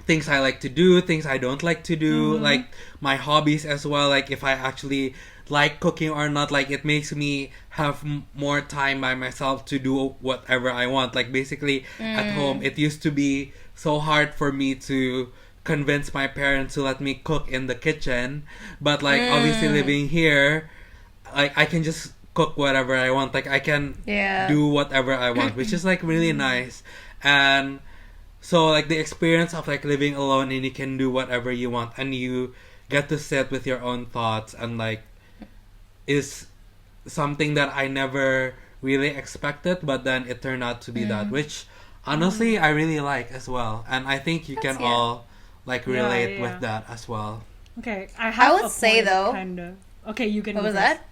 things I like to do, things I don't like to do, like my hobbies as well, like if I actually like cooking or not. Like it makes me have more time by myself to do whatever I want. Like basically at home, it used to be so hard for me to convince my parents to let me cook in the kitchen, but like obviously living here, like I can just cook whatever I want. Like I can do whatever I want, which is like really nice. And so like the experience of like living alone, and you can do whatever you want, and you get to sit with your own thoughts and like is something that I never really expected, but then it turned out to be that, which honestly I really like as well, and I think you can yeah. all like relate yeah. with that as well. Okay, I have. I would a say, point, though- kinda. Okay, you can. What go was first. that?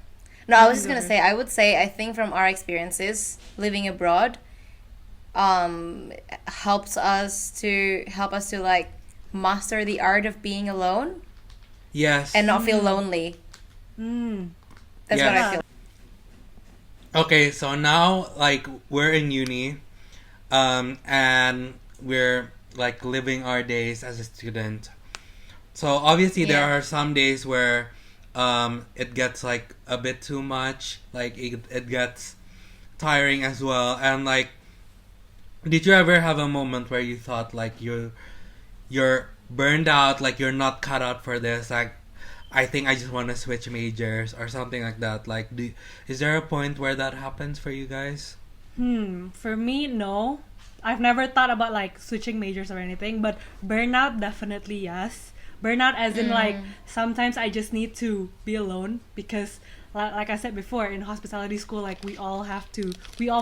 No, I was You just go gonna first. say. I would say. I think from our experiences living abroad, helps us to like master the art of being alone Yes. and not feel lonely. Mm. That's what Yes. I feel. Okay, so now like we're in uni, and we're like living our days as a student. So obviously there Yeah. are some days where it gets like a bit too much, like it gets tiring as well, and like did you ever have a moment where you thought like you're burned out, like you're not cut out for this, like I think I just want to switch majors or something like that? Like is there a point where that happens for you guys? For me, no. I've never thought about like switching majors or anything, but burnout definitely yes. Burnout as in like sometimes I just need to be alone because like I said before, in hospitality school, like we all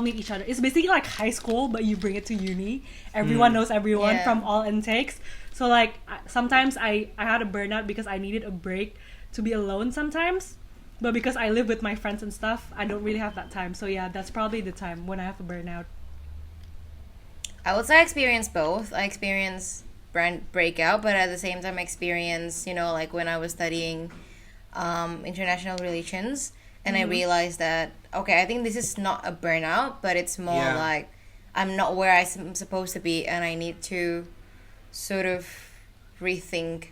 meet each other. It's basically like high school, but you bring it to uni. Everyone knows everyone Yeah. from all intakes. So like sometimes I had a burnout because I needed a break to be alone sometimes. But because I live with my friends and stuff, I don't really have that time. So yeah, that's probably the time when I have a burnout. I would say I experienced both. I experienced breakout, but at the same time, I experienced, like when I was studying international relations, and I realized that, okay, I think this is not a burnout, but it's more Yeah. like I'm not where I'm supposed to be, and I need to sort of rethink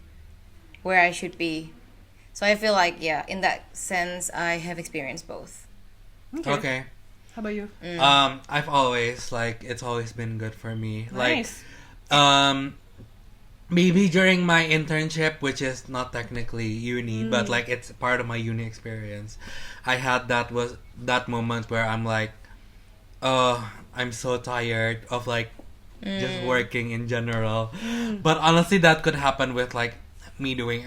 where I should be. So I feel like, yeah, in that sense, I have experienced both. Okay. How about you? I've always like it's always been good for me. Nice. Like maybe during my internship, which is not technically uni, but like it's part of my uni experience. I had that moment where I'm like, oh, I'm so tired of like just working in general. But honestly, that could happen with like me doing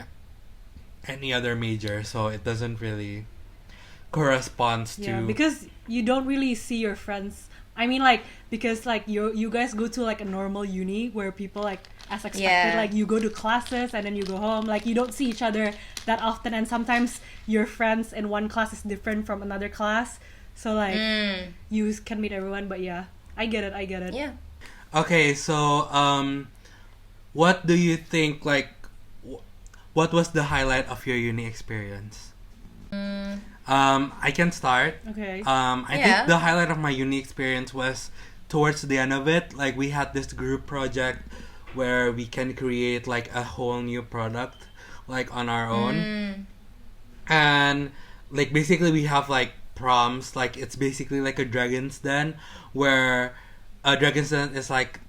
any other major, so it doesn't really correspond to. Yeah, because you don't really see your friends. I mean, like, because like you guys go to like a normal uni where people like as expected, Yeah. like you go to classes and then you go home. Like you don't see each other that often, and sometimes your friends in one class is different from another class. So like you can meet everyone, but yeah, I get it. Yeah. Okay, so what do you think, like, what was the highlight of your uni experience? I can start. Okay. I Yeah. think the highlight of my uni experience was towards the end of it. Like, we had this group project where we can create like a whole new product, like on our own. And like basically we have like prompts, like it's basically like a Dragon's Den, where a Dragon's Den is like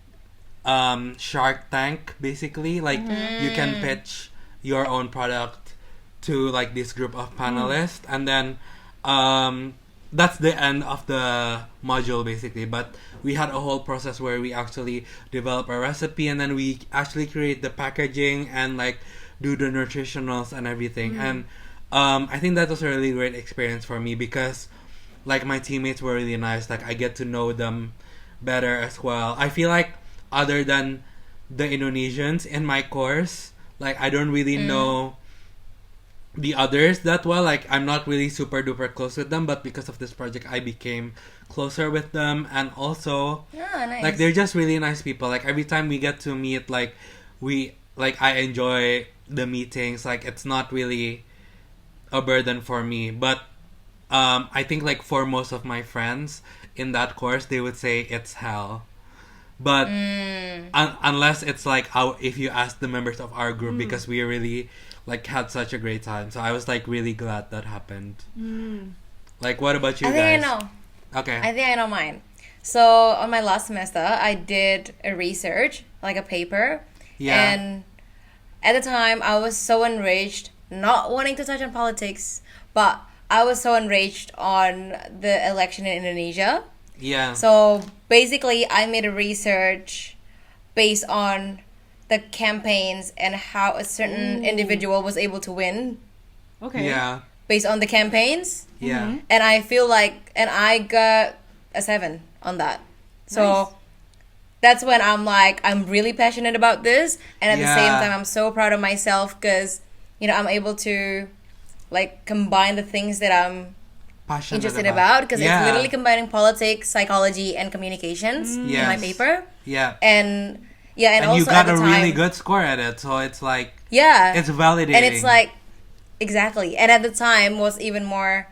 Shark Tank basically. Like you can pitch your own product to like this group of panelists, and then that's the end of the module basically. But we had a whole process where we actually develop a recipe, and then we actually create the packaging and like do the nutritionals and everything. And I think that was a really great experience for me because like my teammates were really nice. Like I get to know them better as well. I feel like other than the Indonesians in my course, like I don't really know the others that well. Like I'm not really super duper close with them, but because of this project I became closer with them. And also Ah, nice. like they're just really nice people. Like every time we get to meet, like I enjoy the meetings. Like it's not really a burden for me, but I think like for most of my friends in that course, they would say it's hell. But unless it's like if you ask the members of our group, because we really like had such a great time. So I was like really glad that happened. Like what about you I guys? think I know. Okay. I think I know mine. So on my last semester, I did a research, like a paper. Yeah. And at the time, I was so enraged, not wanting to touch on politics, but I was so enraged on the election in Indonesia. Yeah. So basically, I made a research based on the campaigns and how a certain individual was able to win Okay. Yeah. based on the campaigns. Yeah. And I feel like, and I got a 7 on that. So Nice. that's when I'm like, I'm really passionate about this. And at the same Yeah. time, I'm so proud of myself because, you know, I'm able to like combine the things that I'm Passionate interested about because Yeah. it's literally combining politics, psychology, and communications in my Yes. paper. Yeah. And yeah, and, And also you got at the a time, really good score at it, so it's like yeah, it's validating. and it's like exactly. And at the time was even more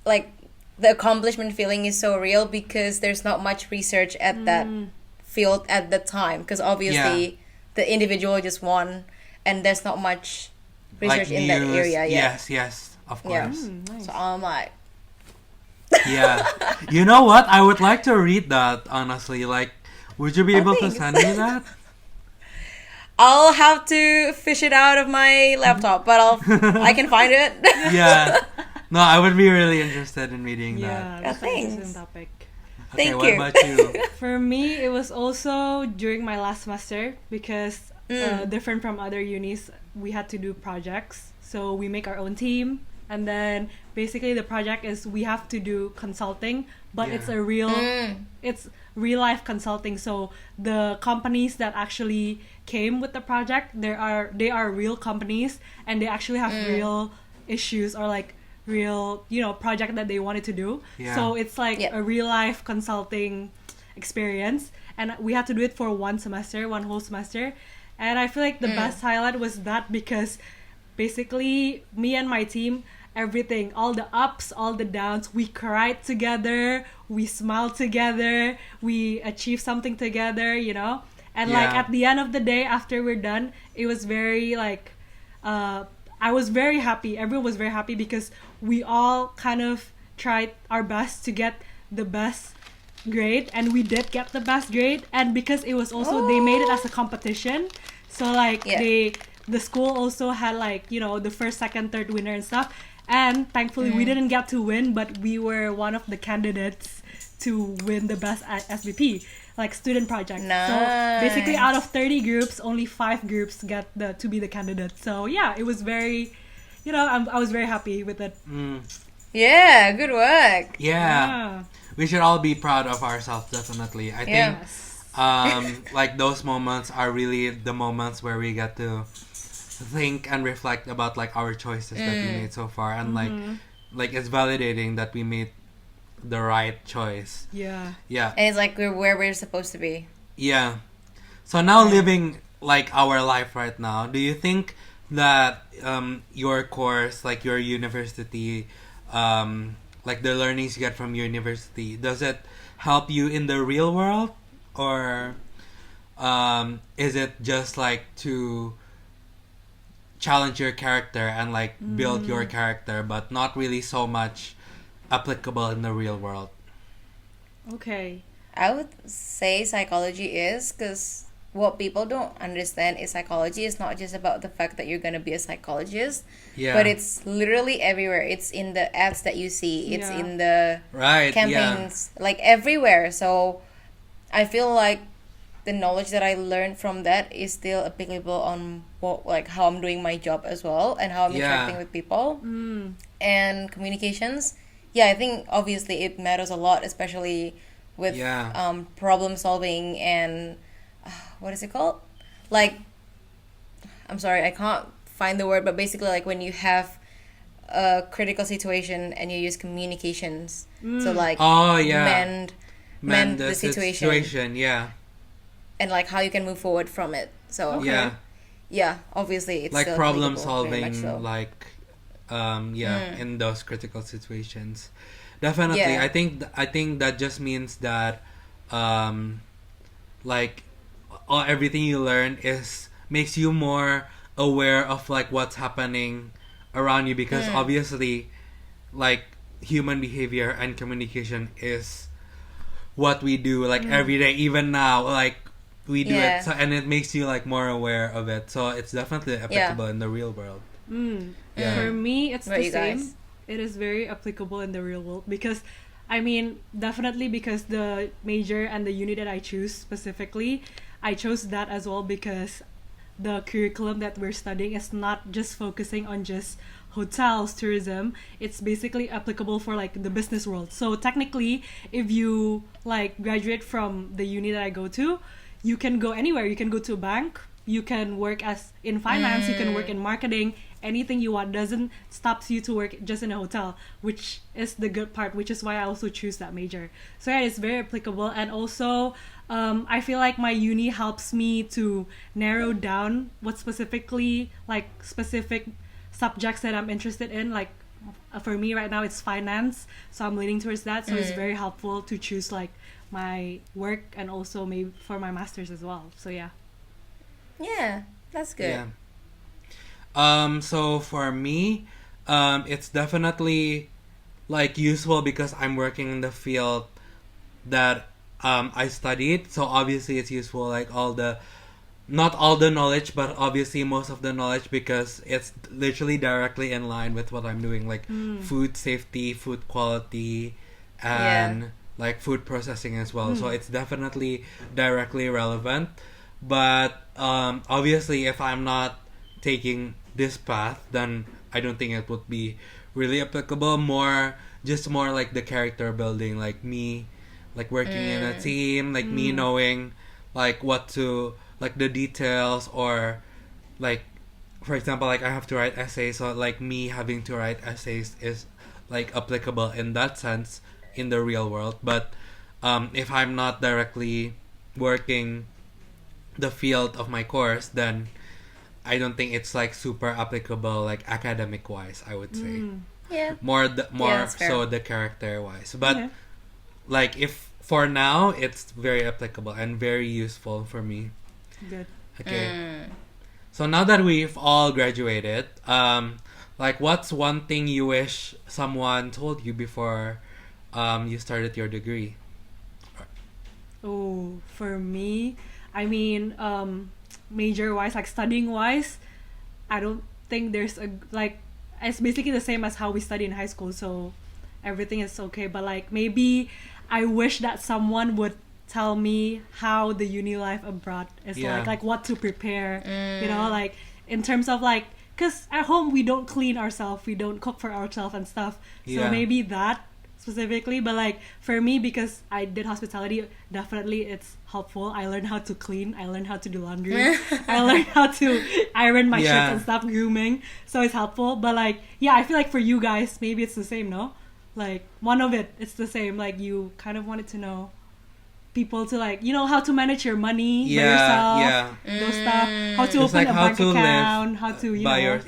like the accomplishment feeling is so real because there's not much research at that field at the time because obviously the individual just won and there's not much research in that news. area yet. Yes, of Yeah. course. Nice. So I'm like, Yeah. You know what? I would like to read that, honestly. Like, would you be able to thanks. send me that? I'll have to fish it out of my laptop, but I can find it. Yeah. No, I would be really interested in reading Yeah, that. that's an thanks. interesting topic. Okay, Thank what you. about you? For me, it was also during my last semester because different from other unis, we had to do projects. So we make our own team, and then basically the project is we have to do consulting, but it's a real, it's real life consulting. So the companies that actually came with the project, they are real companies, and they actually have real issues or like real project that they wanted to do. Yeah. So it's like Yep. a real life consulting experience, and we had to do it for one whole semester. And I feel like the best highlight was that because basically me and my team, everything, all the ups, all the downs, we cried together, we smiled together, we achieved something together, and like Yeah. at the end of the day after we're done, it was very like I was very happy, everyone was very happy because we all kind of tried our best to get the best grade, and we did get the best grade. And because it was also they made it as a competition, so like Yeah. the school also had like the first, second, third winner and stuff. And thankfully we didn't get to win, but we were one of the candidates to win the best SBP, like student project. So basically out of 30 groups, only 5 groups got to be the candidate. So yeah, it was very I was very happy with it. Yeah, good work. Yeah. We should all be proud of ourselves, definitely. I think Yes. like those moments are really the moments where we get to think and reflect about like our choices that we made so far, and like it's validating that we made the right choice. Yeah. Yeah. And it's like we're where we're supposed to be. Yeah. So now living like our life right now, do you think that your course, like your university, like the learnings you get from your university, does it help you in the real world, or is it just like to challenge your character and like build your character, but not really so much applicable in the real world? Okay. I would say psychology is because what people don't understand is psychology is not just about the fact that you're going to be a psychologist, Yeah. but it's literally everywhere. It's in the ads that you see, it's Yeah. in the Right. campaigns, like everywhere. So I feel like the knowledge that I learned from that is still applicable on like how I'm doing my job as well and how I'm Yeah. interacting with people and communications. Yeah, I think obviously it matters a lot, especially with Yeah. problem solving and what is it called? Like, I'm sorry, I can't find the word, but basically like when you have a critical situation and you use communications to like Oh yeah. mend the situation Yeah. and like how you can move forward from it. So Yeah. yeah, obviously it's Like still problem applicable, very solving, much so. like in those critical situations. Definitely. Yeah. I think that just means that like everything you learn makes you more aware of like what's happening around you, because obviously like human behavior and communication is what we do like every day, even now, like we do Yeah. it, so, and it makes you like more aware of it, so it's definitely applicable in the real world. Yeah. For me, it's What the you guys? same. It is very applicable in the real world because, I mean, definitely because the major and the uni that I choose specifically, I chose that as well because the curriculum that we're studying is not just focusing on just hotels, tourism. It's basically applicable for like the business world. So technically, if you like graduate from the uni that I go to, you can go anywhere. You can go to a bank, you can work as in finance, you can work in marketing, anything you want. Doesn't stops you to work just in a hotel, which is the good part, which is why I also choose that major. So yeah, it's very applicable. And also I feel like my uni helps me to narrow down what specifically like specific subjects that I'm interested in. Like for me right now it's finance, so I'm leaning towards that. So it's very helpful to choose like my work and also maybe for my masters as well. So yeah. Yeah, that's good. Yeah. So for me, it's definitely like useful because I'm working in the field that I studied. So obviously it's useful, like not all the knowledge, but obviously most of the knowledge, because it's literally directly in line with what I'm doing, like food safety, food quality, and like food processing as well. So it's definitely directly relevant. But obviously if I'm not taking this path, then I don't think it would be really applicable. More like the character building, like me like working in a team, like me knowing like what to, like the details, or like for example like I have to write essays, so like me having to write essays is like applicable in that sense in the real world. But if I'm not directly working the field of my course, then I don't think it's like super applicable like academic wise, I would say. Yeah. More that's fair. so the character wise. But Okay. like if for now it's very applicable and very useful for me. Good. Okay. So now that we've all graduated, like what's one thing you wish someone told you before you started your degree? Oh, for me, I mean, major wise, like studying wise, I don't think there's a like. It's basically the same as how we study in high school, so everything is okay. But like maybe I wish that someone would tell me how the uni life abroad is like what to prepare. You know, like in terms of like, cause at home we don't clean ourselves, we don't cook for ourselves and stuff. So maybe that specifically, but like for me, because I did hospitality, definitely it's helpful. I learned how to clean, I learned how to do laundry, I learned how to iron my shirts and stuff, grooming, so it's helpful. But like yeah, I feel like for you guys maybe it's the same, no? Like one of it's the same, like you kind of wanted to know people to like, you know, how to manage your money by yourself, those stuff, how to Just open like a how bank to account, live how to by your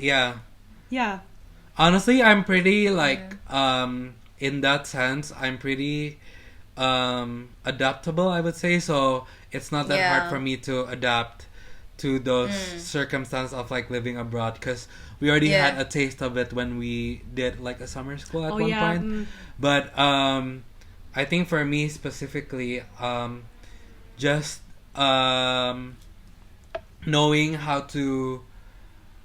yeah. Honestly, I'm pretty like in that sense, I'm pretty adaptable, I would say. So it's not that hard for me to adapt to those circumstances of like living abroad, because we already had a taste of it when we did like a summer school at one point. But I think for me specifically, just knowing how to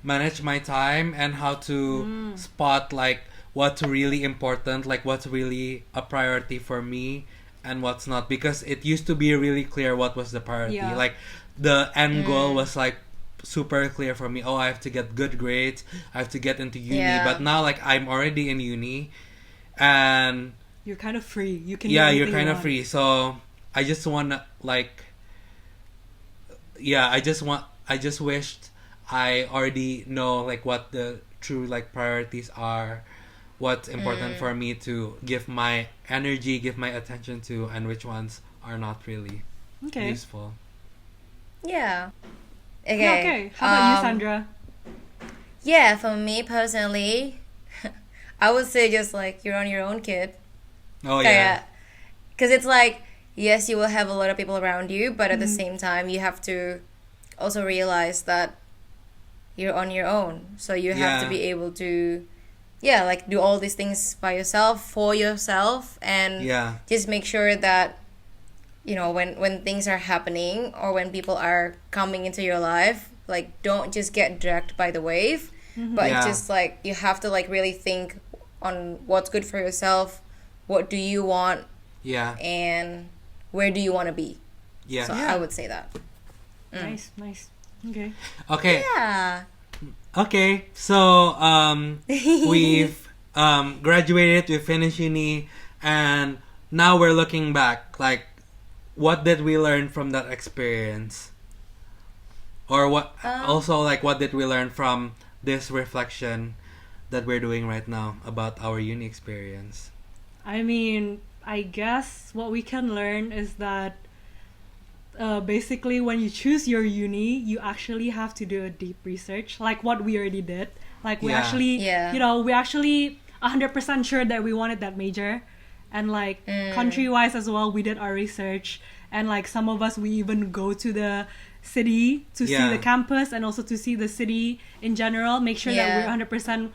manage my time and how to spot like what's really important, like what's really a priority for me and what's not, because it used to be really clear what was the priority. Like the end goal was like super clear for me. Oh, I have to get good grades, I have to get into uni. But now like I'm already in uni and you're kind of free, you can you're kind of free. So I just want to like I just wished I already know like what the true like priorities are, what's important for me to give my energy, give my attention to, and which ones are not really useful. Yeah. Okay. How about you, Sandra? Yeah, for me personally, I would say just like you're on your own, kid. Oh yeah. Because it's like, yes, you will have a lot of people around you, but at the same time, you have to also realize that you're on your own. So you have to be able to, like do all these things by yourself, for yourself, and just make sure that, you know, when things are happening or when people are coming into your life, like don't just get dragged by the wave, but just like you have to like really think on what's good for yourself, what do you want, and where do you want to be. So I would say that. Nice, nice. Okay. Okay. Yeah. Okay. So we've graduated, we finished uni, and now we're looking back. Like, what did we learn from that experience? Or what? Also, like, what did we learn from this reflection that we're doing right now about our uni experience? I mean, I guess what we can learn is that basically when you choose your uni, you actually have to do a deep research, like what we already did. Like we Yeah. actually, Yeah. we actually 100% sure that we wanted that major. And like country-wise as well, we did our research. And like some of us, we even go to the city to see Yeah. the campus and also to see the city in general. Make sure that Yeah. we're 100%,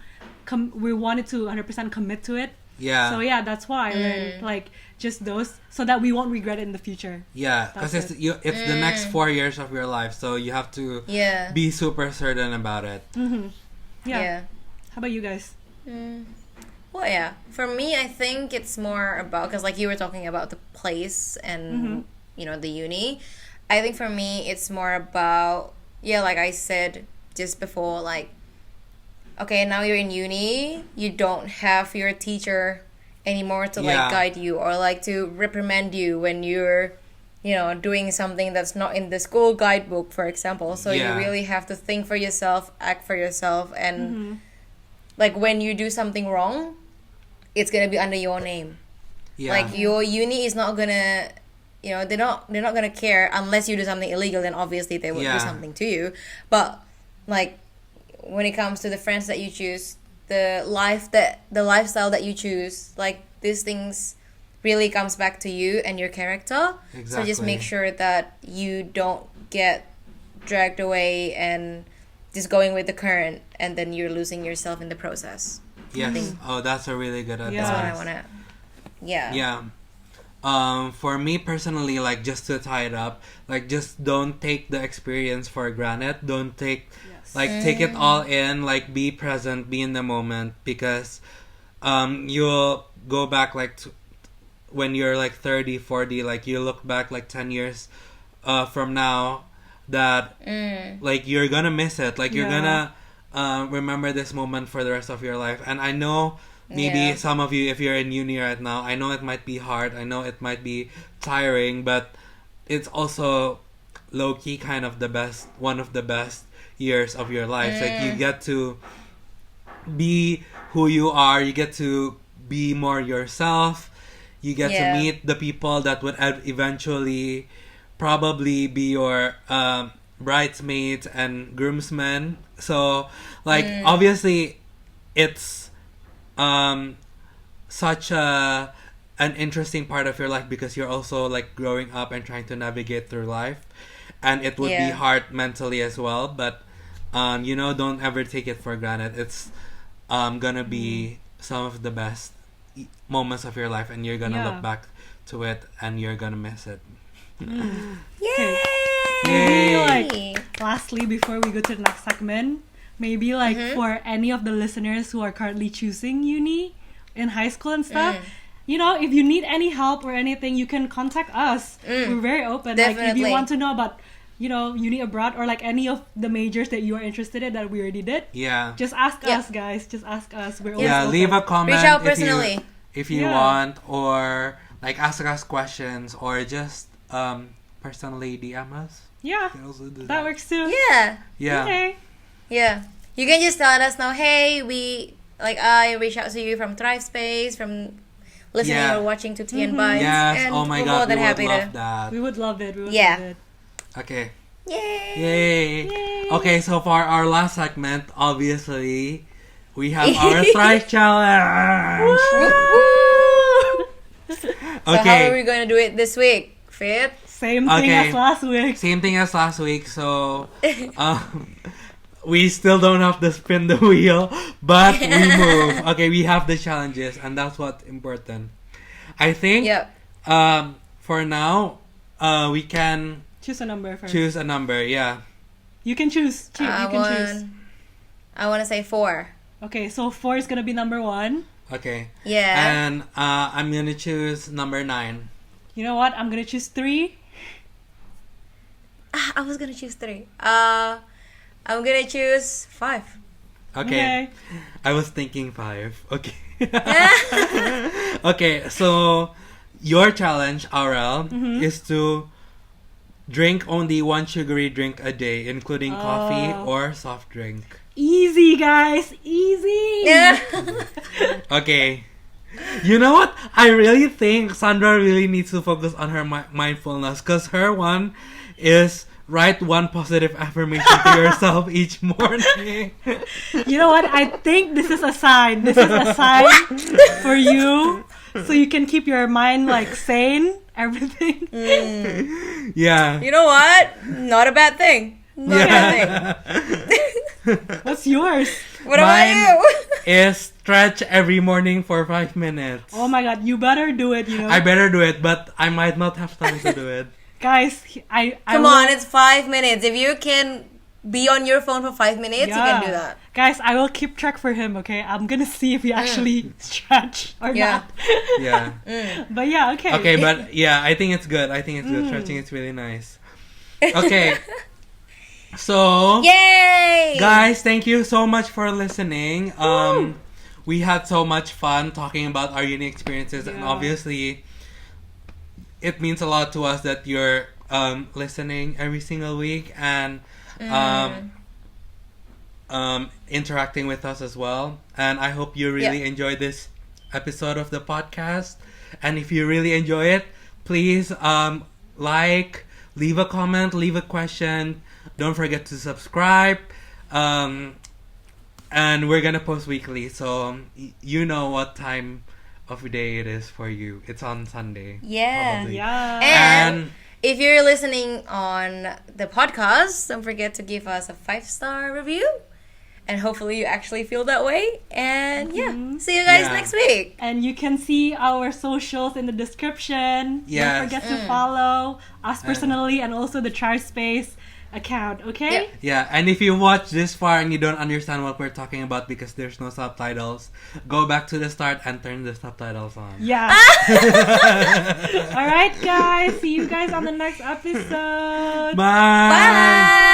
we wanted to 100% commit to it. Yeah. So yeah, that's why I learned like just those, so that we won't regret it in the future. Yeah, because That's it's the next 4 years of your life, so you have to Yeah. be super certain about it. Yeah. How about you guys? Well, yeah. For me, I think it's more about, because like you were talking about the place and the uni. I think for me, it's more about, yeah, like I said just before, like, okay, now you're in uni, you don't have your teacher anymore to like Yeah. guide you or like to reprimand you when you're doing something that's not in the school guidebook, for example. So Yeah. you really have to think for yourself, act for yourself, and like when you do something wrong, it's gonna be under your name. Yeah. Like your uni is not gonna, they're not gonna care unless you do something illegal. Then obviously they will Yeah. do something to you. But like when it comes to the friends that you choose, the lifestyle that you choose, like these things really comes back to you and your character. So just Exactly. make sure that you don't get dragged away and just going with the current, and then you're losing yourself in the process. Yes. Oh, that's a really good advice. That's what I Yes. wanna. Yeah. Yeah. For me personally, like, just to tie it up, like, just don't take the experience for granted. Don't take, take it all in. Like, be present, be in the moment, because you'll go back like when you're like 30, 40, like you look back like 10 years from now, that like you're gonna miss it. Like you're Yeah. gonna remember this moment for the rest of your life. And I know maybe Yeah. some of you, if you're in uni right now, I know it might be hard, I know it might be tiring, but it's also low-key kind of one of the best years of your life. Like you get to be who you are, you get to be more yourself, you get Yeah. to meet the people that would eventually probably be your bridesmaids and groomsmen. So like obviously it's such an interesting part of your life, because you're also like growing up and trying to navigate through life, and it would be Yeah. hard mentally as well. But don't ever take it for granted. It's gonna be some of the best moments of your life, and you're gonna Yeah. look back to it and you're gonna miss it. Yay! Maybe like lastly, before we go to the next segment, maybe like for any of the listeners who are currently choosing uni in high school and stuff, if you need any help or anything, you can contact us. We're very open. Like if Definitely. you want to know about uni abroad or like any of the majors that you are interested in that we already did, Yeah. just ask Yeah. us, guys. Just ask us. We're always Yeah, open. leave a comment Reach out if personally. you Yeah. want, or like ask us questions, or just personally DM us. Yeah, You can also do that works too. Yeah. Yeah. Okay. Yeah. You can just let us know, hey, I reached out to you from ThriveSpace, from listening Yeah. or watching to Tea and Bites. Yes. And Oh my we're God, more we than would happy love to. that. We would love it. We would Yeah. love it. Okay. Yay! Yay. Yay. Okay, so for our last segment, obviously, we have our Thrive Challenge. So how Okay. are we going to do it this week, Fit? Same thing Okay. as last week. Same thing as last week, so we still don't have to spin the wheel, but we move. Okay, we have the challenges, and that's what's important. I think Yep. for now, we can Choose a number first. choose a number, yeah. You can choose. You can choose. I want to say 4. Okay, so 4 is gonna be number 1. Okay. Yeah. And I'm gonna choose number 9. You know what? I'm gonna choose 3. I was gonna choose 3. I'm gonna choose 5. Okay. I was thinking 5. Okay. Okay, so your challenge, Aurel, is to drink only 1 sugary drink a day, including coffee or soft drink. Easy, guys. Easy. Yeah. Okay. You know what? I really think Sandra really needs to focus on her mindfulness, because her one is write 1 positive affirmation to yourself each morning. You know what? I think this is a sign. This is a sign for you, so you can keep your mind like sane. Everything. Yeah. You know what? Not a bad thing. Not a bad thing. What's yours? What about you? Is stretch every morning for 5 minutes. Oh my god, you better do it, you know. I better do it, but I might not have time to do it. Guys, Come on, it's 5 minutes. If you can be on your phone for 5 minutes, you can do that. Guys, I will keep track for him, okay? I'm gonna see if he actually stretch or not. Yeah. But yeah, okay. Okay, but yeah, I think it's good. Stretching is really nice. Okay. So, yay! guys, thank you so much for listening. We had so much fun talking about our uni experiences, and obviously it means a lot to us that you're listening every single week and interacting with us as well. And I hope you really enjoyed this episode of the podcast. And if you really enjoy it, please leave a comment, leave a question. Don't forget to subscribe. And we're gonna post weekly, so you know what time of day it is for you. It's on Sunday. Yeah. Probably. Yeah. And if you're listening on the podcast, don't forget to give us a 5-star review. And hopefully you actually feel that way. And see you guys next week. And you can see our socials in the description. Yes. Don't forget to follow us personally and also the ThriveSpace account, okay? Yeah, and if you watch this far and you don't understand what we're talking about because there's no subtitles, go back to the start and turn the subtitles on. Yeah. Alright, guys. See you guys on the next episode. Bye! Bye!